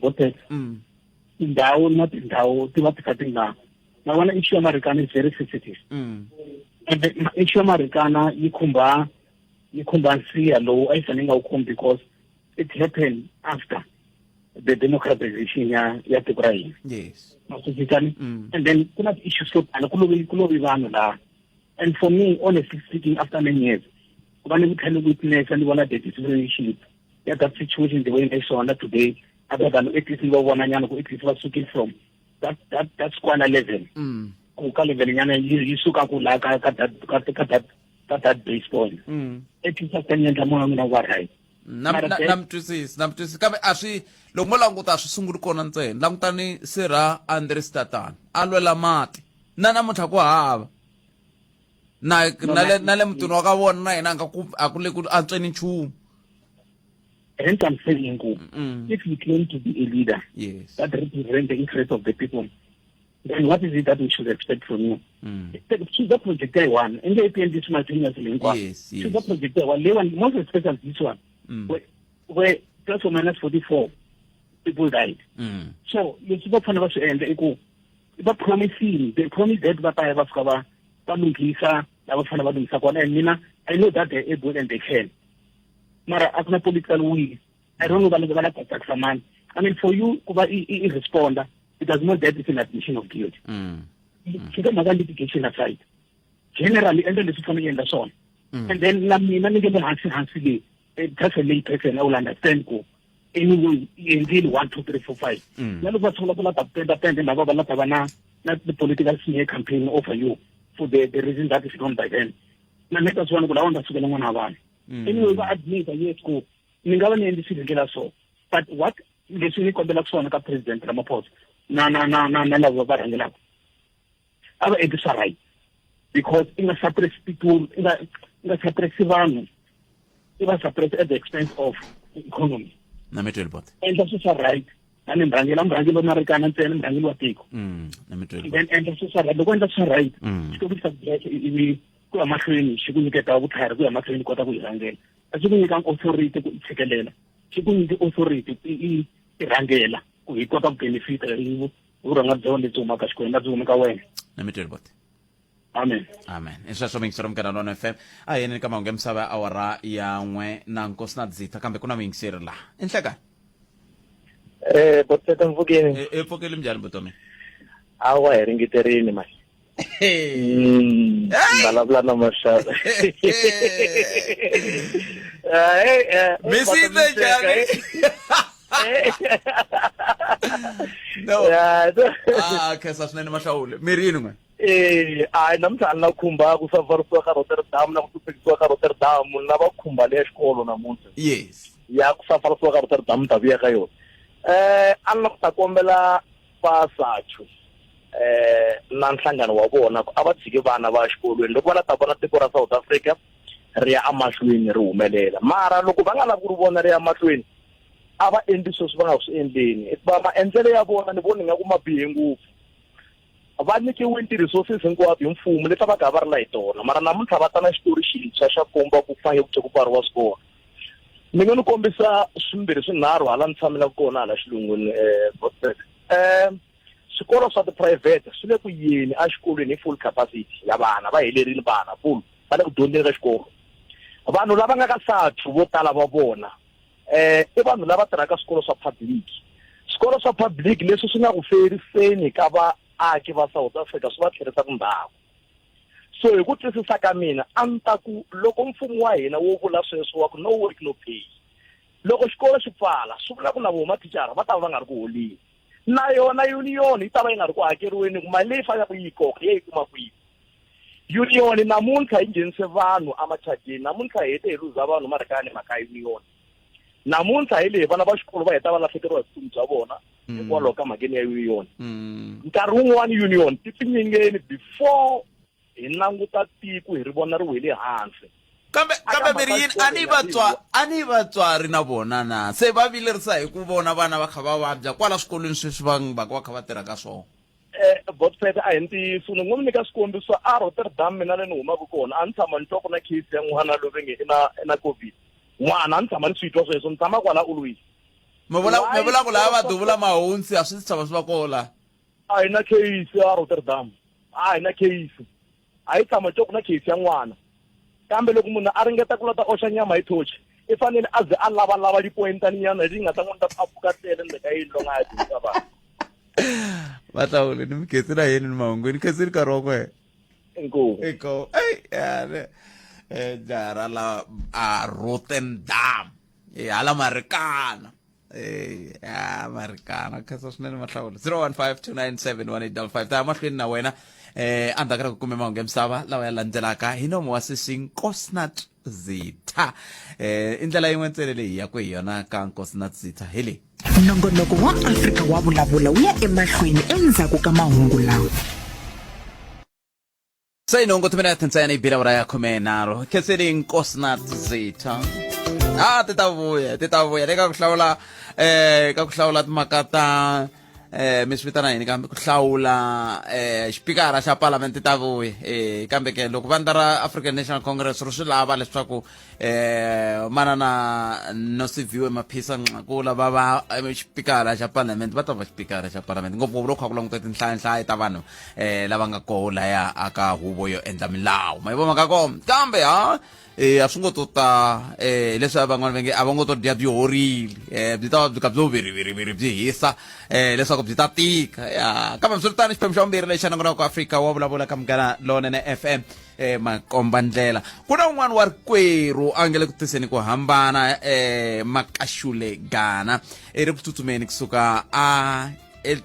Bootpet tindhawu na tindhawu ti va ti kha ti nga na vona issue ya marikana is very sensitive and issue ya marikana yi khumba nsiya lowu a yi fanele nga wu khomi because it happened after the democratization ya tiko ra hina yes masositani and then ku na ti-issues to tala ku lovi vanhu laha and for me honestly speaking after many years ku va ni vutlhela witness ni vona the deterioration ya that situation the way I saw today other than at least va vona nyana ku at least va suki from that squalor level ku ka level nyana yi suka ku la ka that base point at least after nyendla moya mina wa right na mtwisisi kambe a swi loko mo languta a swi sunguli kona ntsena langutani sirha Andres Tatana a lwela mati na namuntlha ku hava na le mutuni wa ka vona na yena a ku le ku antsweni nchumu. And I'm saying, if you claim to be a leader that represents the interest of the people, then what is it that we should expect from you? Choose the project I want. And the APN this much choose the project I want. Most especially this one, where plus or minus 44 people died. So you see what was end but promising they promise that what I have covered, but Lisa, I was found about and Mina, I know that they're able and they can. Mara akuna political will. I don't know whether they want to attack someone. I mean, for you, to respond, it does not that it's an admission of guilt. So that mother litigation aside. Generally, and then this is coming in the son. And then let me get the handsy. That's a late person. I will understand. Anyway, indeed 1, 2, 3, 4, 5. None of us will not the political smear campaign over you for the reason that is done by them. Now let us one go down to the one. Anyway, I admit that yes, go. Ningavani and this is so. But what the Sunni Condelation of President Ramaphosa? No, Barangela. It is right. Because in a suppress people, in a suppressive army, it was suppressed at the expense of economy. And that's just right. And in Brangela, American and Brangela Tico. And that's just right. The one that's right. Ku amahlweni xikunyiketa vutlhari ku ya mahlweni kota ku hi rhangela a xi ku nyika authority ku tshikelela xi ku nyika authority i rhangela ku hi kota ku benefit hi vurhonga bya lebyi humaka xikwembu byi humaka wena na mi tweli bote. Amen i sweswo mingisero mukana nona FM a yeni ka mahungu ya misava awara ya n'we na nkosi na dzita kambe ku na mingiseri laha enhlekani boteta mvukeni epfukeli minjhani vutomi awa hi ringiterini mani vulavula na maxaka misite njhani no khesa swinene maxawule miri yini n'we hayi namuntlha ni na khumba ku safarisiwa ka Rotterdam na ku tsutsukisiwa ka Rotterdam na va khumba leya xikolo namuntlha yes ya ku safarisiwa ka Rotterdam ta vuya ka yona a ni na ku ta kombela va SADTU na nhlangano wa vona a va tshiki vana va xikolweni loko va ta vona tiko ra South Africa ri ya amahlweni ri humelela mara loko va nga lavi ku ri vona ri ya mahlweni a va endli sweswi va nga swi endleni hikuva maendlelo ya vona ni vona nga ku ma bihe ngopfu va nyikiwe ti-resources hinkwato hi mfumo leti va kha va ri la hi tona mara namuntlha va ta na xitori xintshwa xa komba ku fanele ku pfariwa swikolo ni nga ni kombisa swimbirhi swinharhu hala ni tshamelaka kona hala xilungwini swikolo swa tiphurayivhete swi le ku yeni a xikolweni hi full capacity ya vana va helerile vana full va le ku dyondzeni ka xikolo vanhu lava nga ka SADTU vo tala va vona i vanhu lava tirhaka swikolo swa public leswi swi nga ku feriseni ka vaaki va South Africa swi va tlherisa ku ndhawu so hi ku twisisa ka mina a ni ta ku loko mfumo wa hina wo vula sweswo wa ku no work no pay loko xikolo xi pfala swi vula ku na vo mathicara va ta va nga ri ku holeni na yona union yi ta va yi nga ri ku hakeriweni ku mali leyi faneleke yi koka yi kuma kwihi union namuntlha yi nghenise vanhu amachajeni namuntlha hete hi luza vanhu marekani mhaka union namuntlha hi leyi vana va xikolo va heta va lahlekeriwa hi vutomi bya vona hikwalaho ka mhakeni ya union nkarhi wun'wani union ti tinyingeni before hi languta tiko hi ri vona ri wele hansi kambe miri yini a ni vatswari na vona na se va vilerisa hi ku vona vana va kha va vabya kwala swikolweni sweswi va kha va tirha ka swona botfete a hi ntiyiso ni ngo mi nyika swikombiso a Rotterdam mina le ni humaka kona a ni tshama ni twa ku na case ya n'wana loyi nge na COVID n'wana a ni tshama ni swi twa sweswo ni tshama kwala Ulwini mi vula ku lava va duvula mahunsi a swi tshama swi va kola a hi na case ya Rotterdam a hi na case a hi tshama twa ku na case ya n'wana kambe loko munhu a ringeta ku lata oxa nyama hi thochi i fanele a ze a lava dipointani nyana leti nga ta n'wi ta phapuka tele ni ka yindlo nga ya dyondzisa vanhu Vatawule ni miketse na yeni ni mahungweni khesi ri nkarhi wa kwe inko jara la a Rotterdam hala marikana marikana khesa swinene mahlawula 0152971855 ta mahlweni na wena andakara ku kume mahungu ya misava lawa ya landzelaka hi nomo wa sising Nkosinathi Zitha indlela yin'we ntsele leyi ya ku hi yona ka Nkosinathi Zitha hele nongonoko wa Afrika wa vulavula wu ya emahlweni endzhaku ka mahungu lawa sayinongo tumena thentsana ibhilawura yakho menaro keseli inkosi nathi zitha titavuya leka kuhlawula timakata mi swi vitana yini kambe ku hlawula xipikara xa palamende ta vuye kambe ke loko vandla ra African National Congress ri swi lava leswaku manana no siviwe maphisa nqakula va va xipikara xa palamende va ta va xipikara xa palamende ngopfu loko ku languta tinhlayo ta vanhu lava nga koho laya aka huvo yo endla milawu ma yivoma ka kona kambe a swi ngo to ta leswi van'wana va ngo to dya byi horile byi ta byi ka byo viriviri byi hisa leswaku byi ta tika kambe swi ri tani xiphemu xa vumbirhi lexi anangonaka ku Afrika wa vulavula ka Munghana Lonene FM makomba ndlela ku na un'wana wa rikwerhu a nge le ku tiseni ku hambana makaxule gana ri ku tsutsumeni kusuka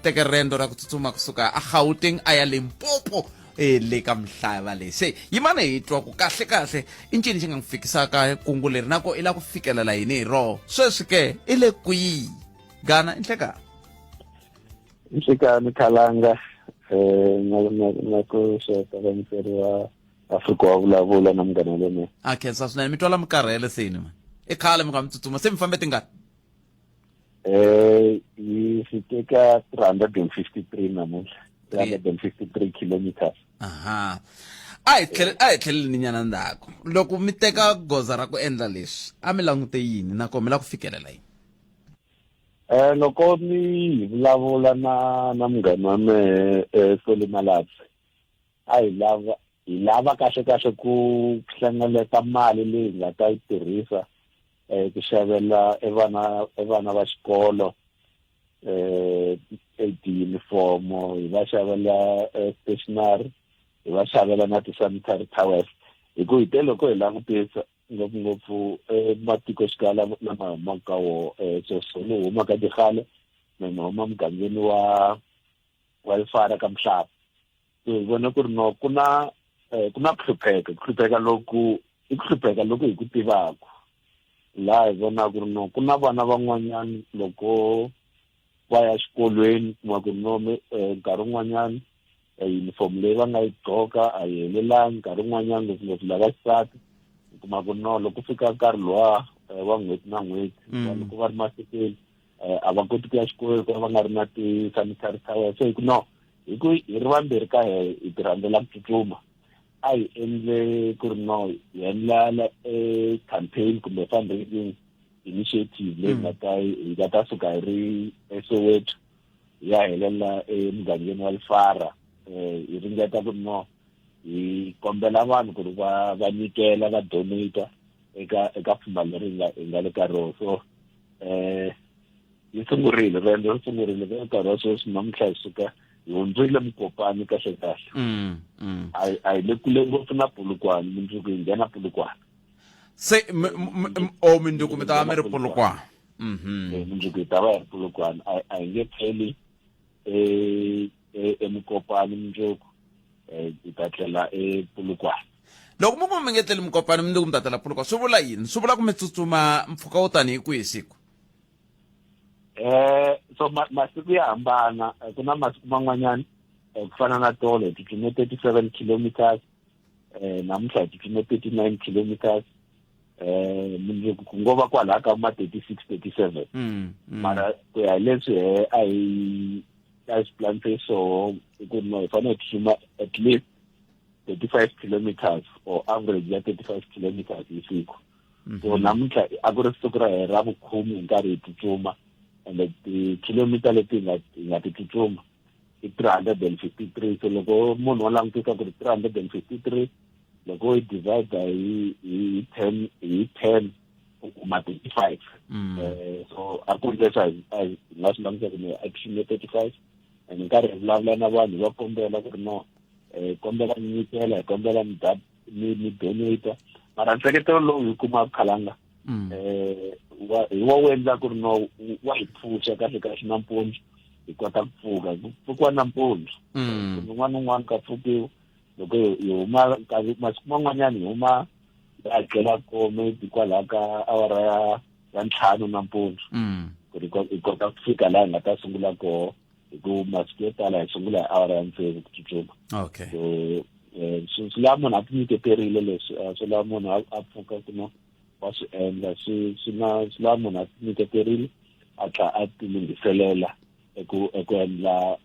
teke rendo ra ku tsutsuma kusuka a Gauteng a ya Limpopo le ka mhlava le se yimana hi twa ku kahle i ncini xi nga n'wi fikisaka kungu leri nako i la ku fikelela yini hi ro sweswi ke i le kwihi gana i nhlekani khalanga na ku xota vayingiseri wa Afrika wa vulavula na Munghana Lonene a khensa swinene mi twala mi karhele seni man i khale mi nga mi tsutsuma se mi fambe tingani yi fike ka 353 namuntlha 353 kilometers aha a hi tlheleli nyana ndzhaku loko mi teka goza ra ku endla leswi a mi langute yini nako mi la ku fikelela yini loko mi vulavula na munghana wa mehe Soli Malatsi a hi lava kahle ku hlengeleta mali leyi nga ta yi tirhisa ku xavela evana va xikolo uniform hi va xavela stationery hi va xavela na ti-sanitary towels hi ku hi te loko hi langutisa ngopfungopfu matikoxikaya lama humaka ka wo so ni huma ka Digale ni huma mugangeni wa Lefara ka Mhlaba so hi vona ku ri no ku na kuhlupheka loku hi ku tivaka laha hi vona ku ri no ku na vana van'wanyana loko va ya xikolweni kuma ku no nkarhi wun'wanyana uniform leyi va nga yi gqoka a yi helelangi nkarhi wun'wanyana ngopfungopfu lava xisati kuma ku no loko fika nkarhi lowa wa n'hweti na n'hweti loko va ri masekeni a va koti ku ya xikolweni ku va nga ri na ti-sanitary towels so hi ri vambirhi ka hi ti rhandzela ku tsutsuma a hi endle ku ri no hi endla campaign kumbe fundraising initiative leyi hi nga ta suka hi ri Soweto hi ya helela emugangeni wa Lefara hi ringeta ku ri no hi kombela vanhu ku ri va nyikela va donata eka pfumba leri hi nga le ka rona so riendzo ri sungurile ka nkarhi wa sweswi namuntlha hi suka hi hundzile Mukopani kahle a hi le kule ngopfu na Polokwane mundzuku hi nghena Polokwane se mindzuku mi ta va mi ri Polokwane mundzuku hi ta va hi ri Polokwane a hi nge tlheli eMukopani mundzuku hi ta tlela ePolokwane loko mi nge tleli Mukopani mundzuku mi ta tlela Polokwane swi vula yini swi vula ku mi tsutsuma mpfhuka wo tani hi kwihi siku so masiku ya hambana ku na masiku man'wanyana ku fana na tolo hi tsutsuma 37 kilometers namuntlha hi tsutsuma 39 kilometers mundzuku ku ngo va kwalaha ka ma 36 37 mara ku ya hi leswi a hi plante so ku no hi fanele hi tsutsuma at least 35 kilometers or average ya 35 kilometers hi siku so namuntlha a ku ri siku ra vukhumi hi nkarhi hi tsutsuma and ti-kilometer leti hi nga ti tsutsuma i 353 so loko munhu wa langutisa ku ri 353 loko hi divide hi 10 u kuma 35 so a ku ri leswi hi nga swi langutisa ku ni a tsutsuma 35 and nkarhi hi vulavula na vanhu va kombela ku ri no kombela nyikela hi kombela mi donata mara nseketelo lowu hi kumaka khalanga hi wa wu endla ku ri no wa hi pfuxa kahle nampundzu hi kota ku pfuka ku pfukiwa nampundzu un'wana un'wana ka pfukiwa loko hi huma masiku man'wanyana hi huma hi hakela kome hikwalaho ka awara ya ntlhanu nampundzu ku ri hi kota ku fika laha hi nga ta sungula koho hi ku masiku yo tala hi sungula hi awara ya 6 ku tsutsuma okay so swi lava munhu a ti nyiketerile leswi swi lava munhu a pfuka kuno wa swi endla swi lava munhu a ti nyiketerile a tla a ti lunghiselela eku endla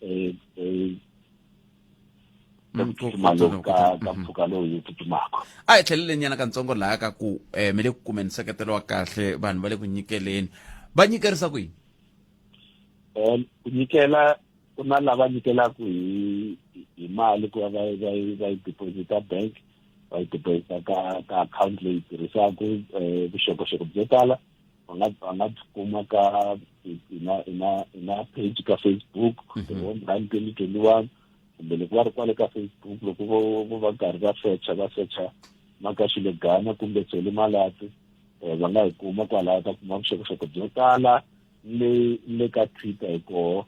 ka mpfhuka lowu yi tsutsumaka. A hi tlheleleni nyana kantsongo laha ka ku mi le ku kumeni nseketelo wa kahle vanhu va le ku nyikeleni va nyikerisa ku yini? Ku nyikela ku na lava nyikelaku hi mali ku va yi deposita bank va yi deposita ka account leyi tirhisaku vuxokoxoko byo tala va nga kuma ka ina page ka Facebook on 2021 kumbe loko va ri kwale ka Facebook loko vo va karhi va searcha maka Xilegana kumbe Tswele Malati va nga yi kuma kwalaho ta kuma vuxokoxoko byo tala le ka Twitter hi koho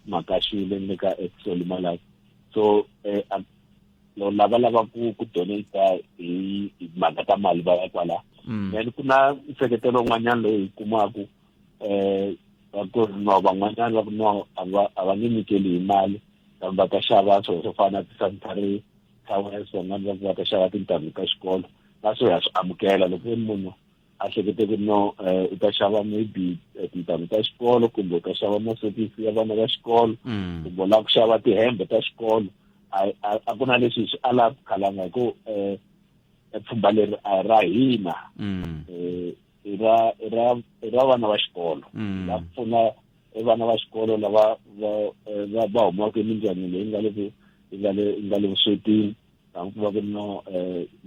makashile le ka Tswele Malati. So lava ku donate hi mhaka ta mali va ya kwala. Then ku na nseketelo un'wanyana loyi hi kumaku va ku ri no van'wanyana va ku no a va nge nyikeli hi mali va ta xava swo fana na ti-sanitary towels van'wana va ta xava tintangu ta xikolo na swo ya swi amukela loko munhu a hlekete ku no u ta xava maybe tintangu ta xikolo kumbe u ta xava masokisi ya vana va xikolo kumbe u lava ku xava tihembe ta xikolo a ku na leswi swi ala khalanga hi ku pfhumba leri a ra hina i ra vana va xikolo la pfuna vana va xikolo lava va humaka emindyangwini leyi nga le vuswetini va ku no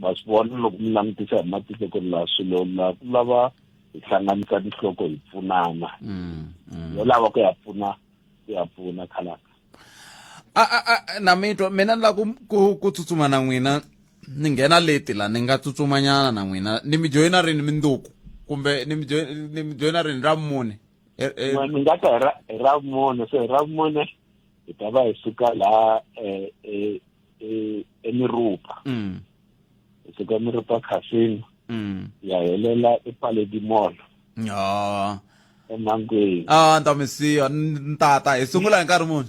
va swi vona loko mi langutisa hi matiko ku ri la swilo la ku lava hi hlanganisa tinhloko hi pfunana yo lava ku ya pfuna khalaka. Na mitwa mina ni la ku tsutsuma na n'wina ni nghena leti la ni nga tsutsumanyana na n'wina ni mi joyina rini minduku kumbe ni mi joyina rini ra mune? Mi nga ta hi ra mune, so hi ra mune hi ta va hi suka laha eMirupa hi suka eMirupa Khasini ya helela ePaledi Mall eMangweni. Ni ta mi siya ntata hi sungula hi nkarhi muni?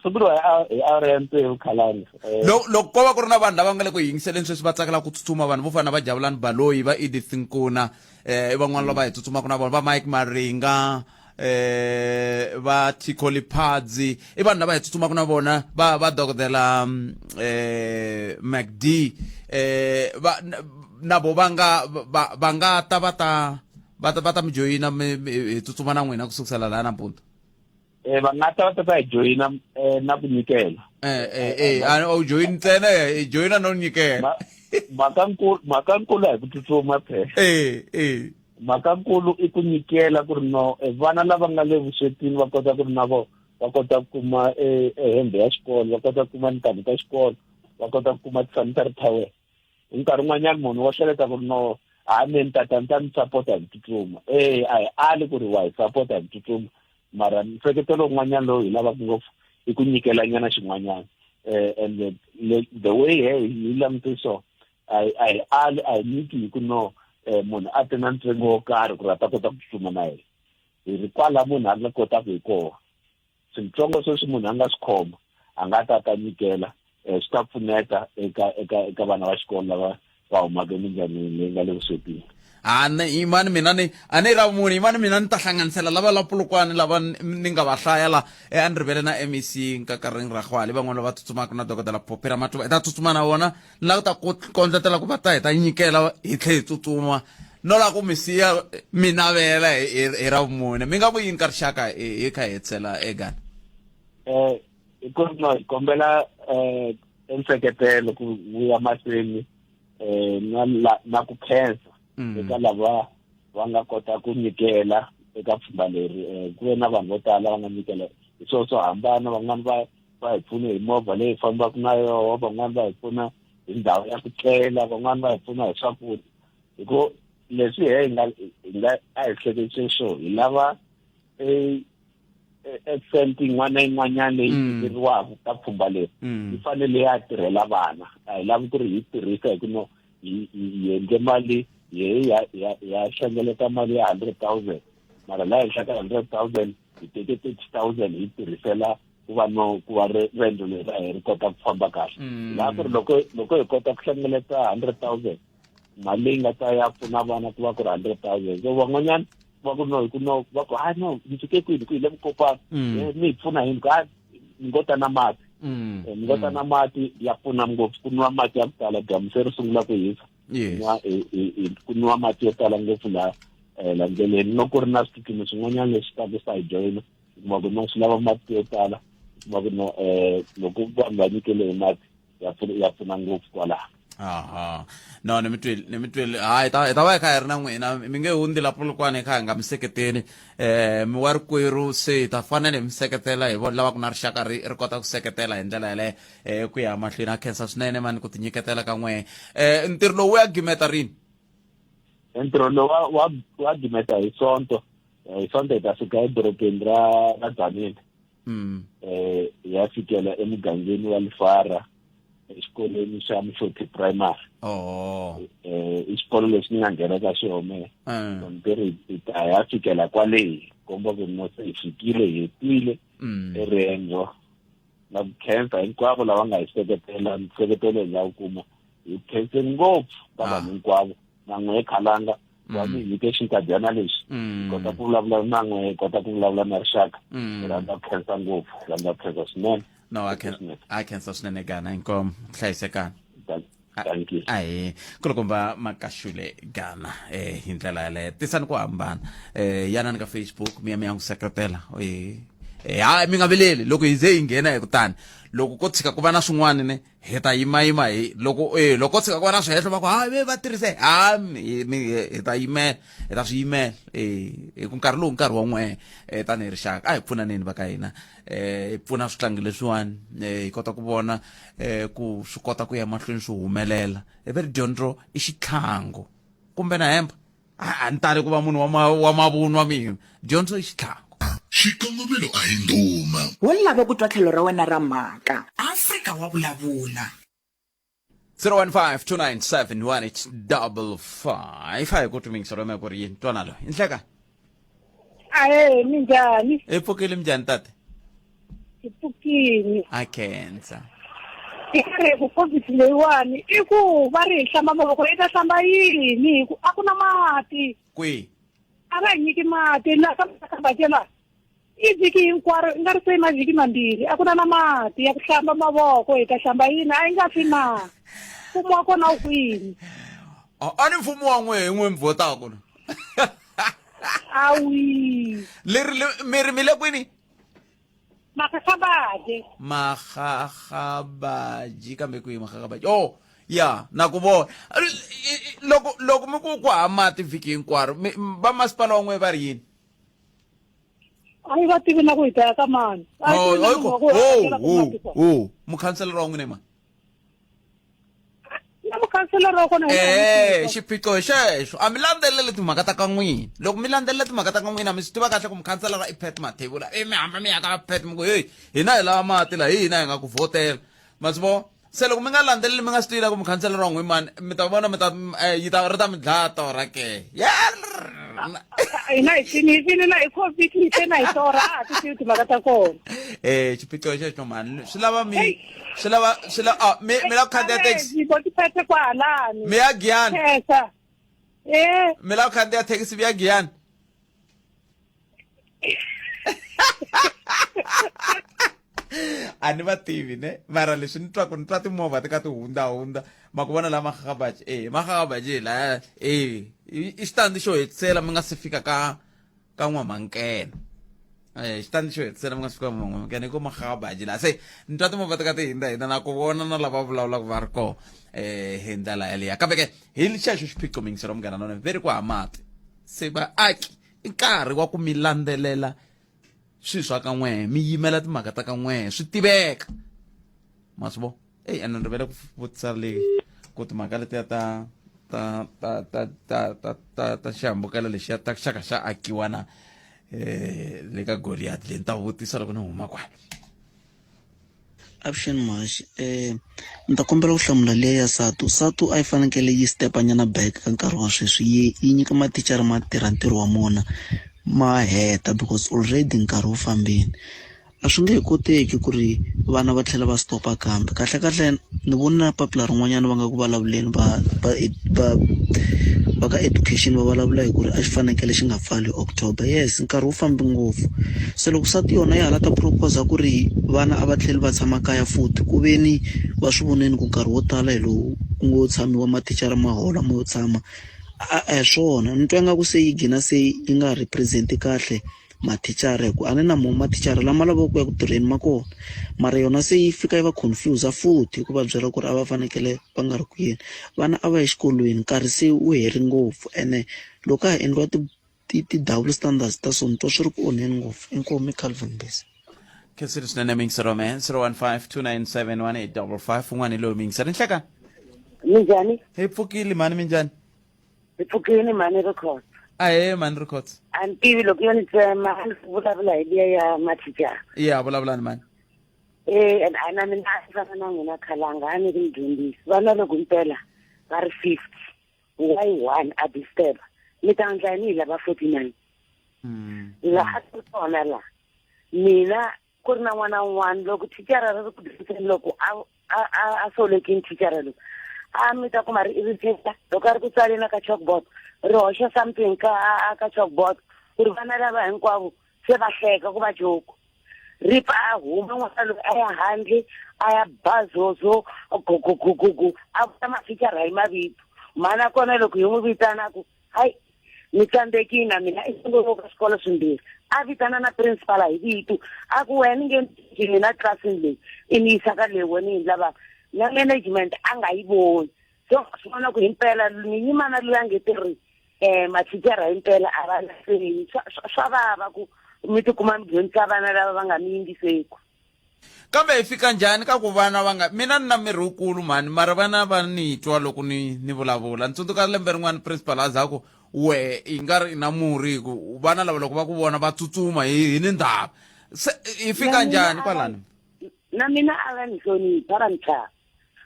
Sunguriwa hi RNP Khalani. Loko ko va ku ri na vanhu lava nga le ku yingiseleni sweswi va tsakela ku tsutsuma vanhu vo fana na va Jabulani Baloyi va Edith Nkuna i van'wana lava hi tsutsumaka na vona va Mike Maringa va Tikoli Padzi i vanhu lava hi tsutsumaka na vona va dokodela McD navo va nga ta va ta mi joyina hi tsutsuma na n'wina ku sukusela laha nampundzu. Va nga ta hi joyina na ku nyikela. U joyini ntsena hi joyina no nyikela. Mhakankulu hi ku tsutsuma phela. Mhakankulu i ku nyikela ku ri no vana lava nga le vuswetini va kota ku ri na vona va kota ku kuma hembe ya xikolo va kota ku kuma ntangu ta xikolo va kota ku kuma ti-sanitary towel. Hi nkarhi wun'wanyana munhu wa hleketa ku ri no ni tata ni ta ni sapota hi ku tsutsuma a hi ali ku ri wa hi sapota hi ku tsutsuma mara nseketelo wun'wanyana lowu hi lavaka ngopfu i ku nyikela nyana xin'wanyana and the way hi langute so a hi nyiki hi ku no munhu a ti na ntsengo wo karhi ku ri a ta kota ku tsutsuma na yena hi ri kwala munhu a nga kotaka hi kona swintsongo sweswi munhu a nga swi khoma a nga ta nyikela swi ta pfuneta eka vana va xikolo lava va humaka emindyangwini leyi nga le vuswetini. Imani mina a ni ra muni imani mina ni ta hlanganisela lava lapulukwana lava ni nga va hlaya la a ni rivele na MEC nkakarhini ra khwale van'wana lava tsutsumaka na dokodela Popera Matuba hi ta tsutsuma na vona ni lava ta kondletela ku va ta hi ta nyikela hi tlhe hi tsutsuma no la ku mi siya mi navela hi ra vumune mi nga vuyini ka rixaka hi kha hi tsela egana. Hi kombela nseketelo ku vuya mahlweni na ku khensa eka lava va nga kota ku nyikela eka pfhumba leri ku ve na vanhu vo tala va nga nyikela hi swo hambana van'wani va hi pfuna hi movha leyi hi fambaka na yoho van'wani va hi pfuna hi ndhawu ya ku tlela van'wani va hi pfuna hi swakudya hikuva leswi hi nga a hi hlekete swo hi lava senti yin'wana na yin'wanyana leyi tirheriwaka ka pfhumba leri yi fanele ya tirhela vana a hi lavi ku ri hi tirhisa hi ku no hi endle mali ya hlengeleta mali ya 100,000 mara la henhla ka 100,000 hi teke 30,000 hi tirhisela ku va rendzo leri ri kota ku famba kahle laha ku ri loko hi kota ku hlengeleta 100,000 mali leyi nga ta ya pfuna vana ku va ku ri 100,000 so van'wanyana va ku va ku no ni fike kwini ku hi le Mkopana mi hi pfuna yini ka ni ngo ta na mati ni ngo ta na mati ya pfuna ngopfu ku nwa mati ya ku tala dyambu se ri sungula ku hisa ku nwa mati yo tala ngopfu la ndleleni no ku ri na switsutsumi swin'wanyana leswi taka sa hi joyina kuma ku no swi lava mati yo tala kuma ku no loko vanhu va nyikele hi mati ya pfuna ngopfu kwalaha no ni mitweli hayi ta va kha hi ri na n'wina mi nge hundi la polokwane kha hi nga mi seketeli mi wa rikwerhu se ta fanele mi seketela hi vo lava ku na rixaka ri kota ku seketela hi ndlela yaleyo ku ya mahlweni a khensa swinene mani ku ti nyiketela ka n'we ntirho lowu ya gimeta rini ntirho lowu wa gimeta hi sonto hi ta fika edorobeni ra Dzanini ya fikela emugangeni wa Lifara exikolweni xa Mhloti Primary xikolo lexi ni nga nghena ka xihome ntirho ya fikela kwale komba ku no se hi fikile hi hetile eriendzo na ku khensa hinkwavo lava nga hi seketela nseketelo la ku kuma hi khense ngopfu ka vanhu hinkwavo na n'we khalanga wa mi nyike xinkadyana lexi kota ku vulavula na n'we kota ku vulavula na rixaka rhandza ku khensa ngopfu rhandza ku khensa swinene no I khensa swinene gana inkomo hlayisekani thank you ayi kulukumba makashule gana hi ndlela yaleyo tisani ku hambana yanani ka Facebook mi ya ku seketela hayi mi nga vileli loko hi ze hi nghena hi kutani loko ko tshika ku va na swin'wana ne hi ta yima hi loko ko tshika ku va na swihehlo va ku hayi va tirhise hi ta yimela hi ta swi yimela ku nkarhi lowu nkarhi wa n'we tanihi rixaka a hi pfunaneni va ka hina hi pfuna switlangi leswiwani hi kota ku vona ku swi kota ku ya mahlweni swi humelela veri dyondzo i xitlhangu kumbe na hemba a ni tali ku va munhu wa mavunwa mina dyondzo i xitlhangu xikongomelo a hi ndhuma wo lava ku twa tlhelo ra wena ra mhaka Afrika wa vulavula 015297185 hayi ku tumingiselo me ku ri yini twanalo inhleka minjani epfukile minjani tate ipfukile a khensa ikare ku covid leyiwani i ku va ri hi hlamba mavoko eka hlamba yini a ku na mati kwi a va hi nyiki mati la ka bakela ivhiki hinkwaro i nga ri se mavhiki mambirhi a ku na mati ya ku hlamba mavoko hi ta hlamba yini a yi nga fi na mfumo wa kona wu kwini a ni mfumo wa n'we hi n'we mi votaka awi leri miri mi le kwini Makgakgabaji kambe kwi Makgakgabaji ya na ku vona loko mi ku mati vhiki hinkwaro va masipala wan'we va ri yini a yi va tivi na ku hi ta ya ka mani mukhanselara wa n'wina mani na mukhanselara wa kona xiphiqo xexo a mi landzeleli timhaka ta ka n'wina loko mi landzelela timhaka ta ka n'wina mi swi tiva kahle ku mukhanselara i pet mathebula mi hamba mi ya ka pet mi ku hina hi lava mati la hina hi nga ku votela ma swi vona se loko mi nga landzeleli mi nga swi tivile ku mukhanselara wa n'wina mani mi ta vona ri ta mi dlaya tora ke hina hi finile hi covid hi tena hi tora a ti tivi timhaka ta kona xiphiqo xexo mani swi lava mi mi la ku khandziya taxi tipete kwalani mi ya Giyani mi la ku khandziya taxi mi ya Giyani a ni va tivi ne mara leswi ni twa timovha ti ka ti hundahunda ma ku vona la Makgakgabaji la i xitandi xo hetisela mi nga se fika ka N'wamankene xitandi xo hetisela mi nga se fika ka N'wamankene i ku Makgakgabaji la se ni twa timovha ti ka ti hindahina na ku vona na lava vulavulaka va ri koho hi ndlela yaleya kambe ke hi xexo xiphiqo mingiselo munghana nona veri ku mati se vaaki i nkarhi wa ku mi landzelela swilo swa ka n'we mi yimela timhaka ta ka n'we swi tiveka ma swi vo ene ni rivele ku vutisa leyi ku timhaka letiya ta xihambukelo lexiya ta xaka xa akiwa na le ka Goliath leyi ni ta vutisa loko ni huma kwala Avuxeni Mashi ni ta kombela ku hlamula leyi ya SADTU a yi fanekele yi stepanyana back ka nkarhi wa sweswi yi nyika mathicara ma tirha ntirho wa mona ma heta because already nkarhi wu fambile a swi nge koteki ku ri vana va tlhela va stopa kambe kahle ni vona papila rin'wanyana va nga ku vulavuleni va ka education va vulavula hi ku ri a xi fanekele xi nga pfali October. Yes, nkarhi wu fambi ngopfu, se loko SADTU yona yi hala ta proposa ku ri vana a va tlheli va tshama kaya futhi ku veni va swi voneni ku nkarhi wo tala hi lowu ku ngo tshamiwa mathicara mahola mo tshama a swona ni twa nga ku se yi gina se yi nga represent kahle mathicara hi ku a ni na mo mathicara lama lavaka ku ya ku tirheni ma kona, mara yona se yi fika yi va confuse futhi ku va byela ku ri a va fanekele va nga ri ku yini vana a va exikolweni nkarhi se wu heri ngopfu ene loko a endliwa ti-double standards ta swona to swi ri ku onheni ngopfu. Inkomi Calvin Base Kesiri sinene mingsero me 015297185 un'wana lo mingsero nhleka minjhani hi pfukile mani minjhani hi pfukile mani record ahe mani records a ni tivi loko yo ni tsema a ni vulavula hi liya ya mathicara ya vulavulani mani a na mina a fana na n'wina khalanga a ni ri mdyondzisi vana loko mpela va ri 50 why one a disturb mi ta endla yini lava 49 laha ku kona la mina ku ri na n'wana wun'wana loko thicara ri ku dyondziseni loko a solekini thicara loku a mi ta kuma ri irritata loko a ri ku tsaleni ka chalkboard ri hoxa something ka chalkboard ku ri vana lava hinkwavo se va hleka ku va joke ri pa a huma n'wana loyi a ya handle a ya bazozo gugugugugu a vuta mathicara hi mavito mana kona loko hi n'wi vitanaku hayi ni tsandzekile na mina i sungula ka xikolo swimbirhi a vitana na principal hi vito a ku wena nge na tlelasini leyi i ni yisa ka leyi wena hi lava na management a nga yi voni so swi vona ku himpela ni yimana loyi a nge tirhi mathicara himpela a va laseni swa vava ku mi tikuma mi dyondzisa vana lava va nga mi yingiseki kambe hi fika njhani ka ku vana va nga mina ni na miri wukulu mani mara vana va ni twa loko ni vulavula ni tsundzuka lembe rin'wana principal a zaku we hi nga ri na murhi ku vana lava loko va ku vona va tsutsuma hi ni ndhava se hi fika njhani kwalani na mina a va ni hlonipha ra ni chava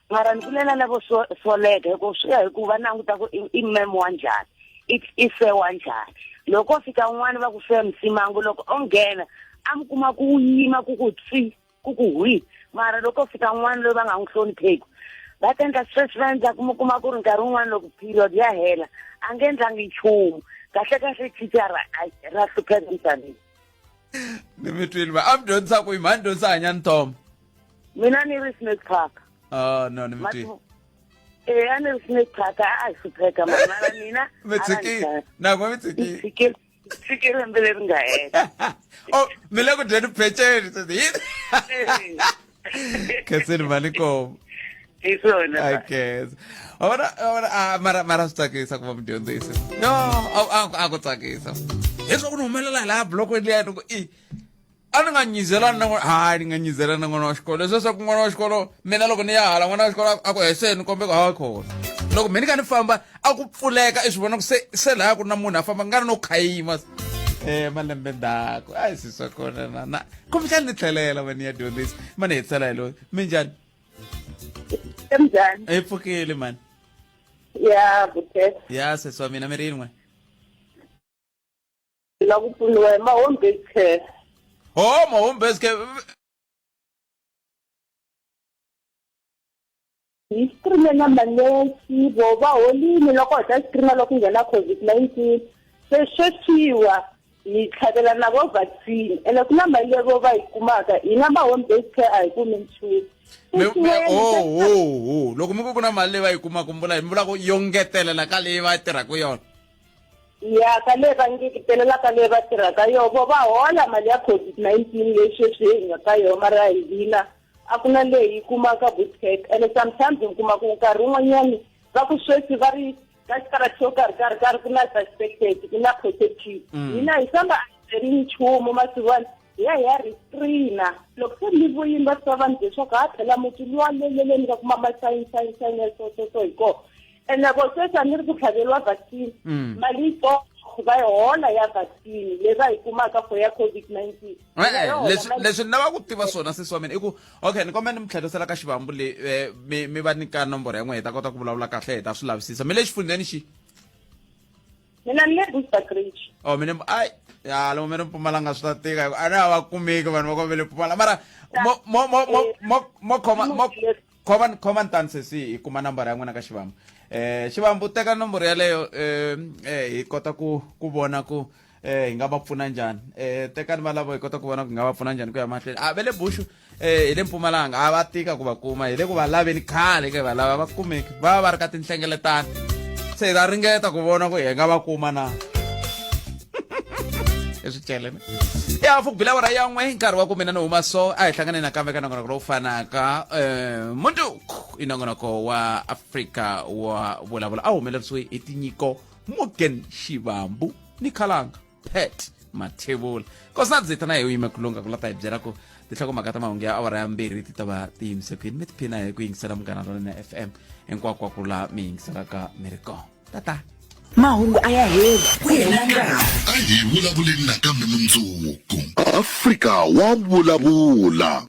mara ni vulela lavo soleka hikuva swi ya hi ku va languta ku i meme wa njhani i se wa njhani loko fika un'wana va ku se msimangu loko o nghena a mi kuma ku yima ku ku tsi ku ku hwi mara loko fika un'wana loyi va nga n'wi hlonipheki va ta endla stress va endla ku mi kuma ku ri nkarhi wun'wana loko period ya hela a nge endlangi nchumu kahle thicara ra hlupheka misaveni ni mi twile va a mi dyondzisa ku hi mani dyondzisa hanya ni toma mina ni ri snake park no ni mi twile a ni ri snake park a hi hlupheka mara mina mi tshikile nango mi tshikile tshikile lembe leri nga hela mi le ku dyeni peceni khenseni mali komo hi swona I guess mara swi tsakisa ku va mudyondzisi no a ku tsakisa leswaku ni humelela laha bloko liya loko a ni nga nyizelani na n'wana hayi ni nga nyizelani na n'wana wa xikolo leswi leswaku n'wana wa xikolo mina loko ni ya hala n'wana wa xikolo a ku heseni ni kombeka hayi khona loko mi ni ka ni famba a ku pfuleka i swi vona ku se laha ku ri na munhu a famba nga ri no khayima malembe ndzhaku a hi swi swa kona na kumbexani ni tlhelela mani ya dyondzisi ma ni hetisela hi loyi mi njhani njhani hi pfukile mani ya buthe ya sesi wa mina mi ri yini n'we la ku pfuniwa hi ma-home based care ma-home based care hi screena manesi vo va holini loko hi ta screena loko nghena COVID-19 se sweswiwa hi tlhavela na vo vaccine ene ku na mali levo va yi kumaka hina ma-home based care a hi kumi nchumu loko mi ku na mali leyi va yi kumaka mbula hi mbula ku yo ngetelela ka leyi va tirhaka yona ya ka leyi va ngetelela ka leyi va tirhaka yona vo va hola mali ya COVID-19 leyi sweswi hi nga ka yona mara hi hina a ku na leyi yi kumaka bootcake ene sometimes hi kuma ku nkarhi wun'wanyani va ku sweswi va ri ka xikarhi xo karhi ku na suspected ku na protective hina hi famba a hi ri nchumu masiwana ya restraina loko se ni vuyini va swa vanhu leswaku ha phela muti luwa leleleni ka kuma masayini so hi kona ene vo sweswi a ni ri ku tlhaveriwa vaccine mali yi va yi hola ya vaccine leyi va yi kumaka for ya COVID-19 leswi ni lava ku tiva swona sesi wa mina i ku okay ni kombela ni mi tlherisela ka xivambu leyi mi va nyika nomboro ya n'we hi ta kota ku vulavula kahle hi ta swi lavisisa mi le xifundzeni xi mina ni le Bushbuckridge mina ya lo mero Mpumalanga swi ta tika ana va kumeki vanhu va kovele Mpumalanga mara mo khoma ntanse si hi kuma nambara ya n'wina ka Xivambu Xivambu teka nomboro yaleyo hi kota ku vona ku hi nga va pfuna njhani tekani valavo hi kota ku vona ku nga va pfuna njhani ku ya mahlweni a ve le bushu hi le Mpumalanga a va tika ku va kuma hi le ku va laveni khale ke va lava va kumeki va va ri ka tinhlengeletano se hi ta ringeta ku vona ku hi nga va kuma na eswichelene ya fuku bilawara yan'we nkarhi wa ku mina ni huma so a hi hlangane nakambe ka nongonoko lowu fanaka munduku i nongonoko wa Afrika wa Vulavula a humelerisiwe hi tinyiko Morgan Xivambu ni Khalanga Pet Mathebula kosi na dzita na hi yime kulunga kula ta hi byela ku tinhlokomhaka ta mahungu ya awara ya mbirhi ti ta va ti yimise kwini mi tiphina hi ku yingisela Munghana Lonene FM hinkwako kula mi yingiselaka miriko tata mahungu a ya hela ku hela nkarhi a hi vulavuleni nakambe mundzuku Afrika wa Vulavula.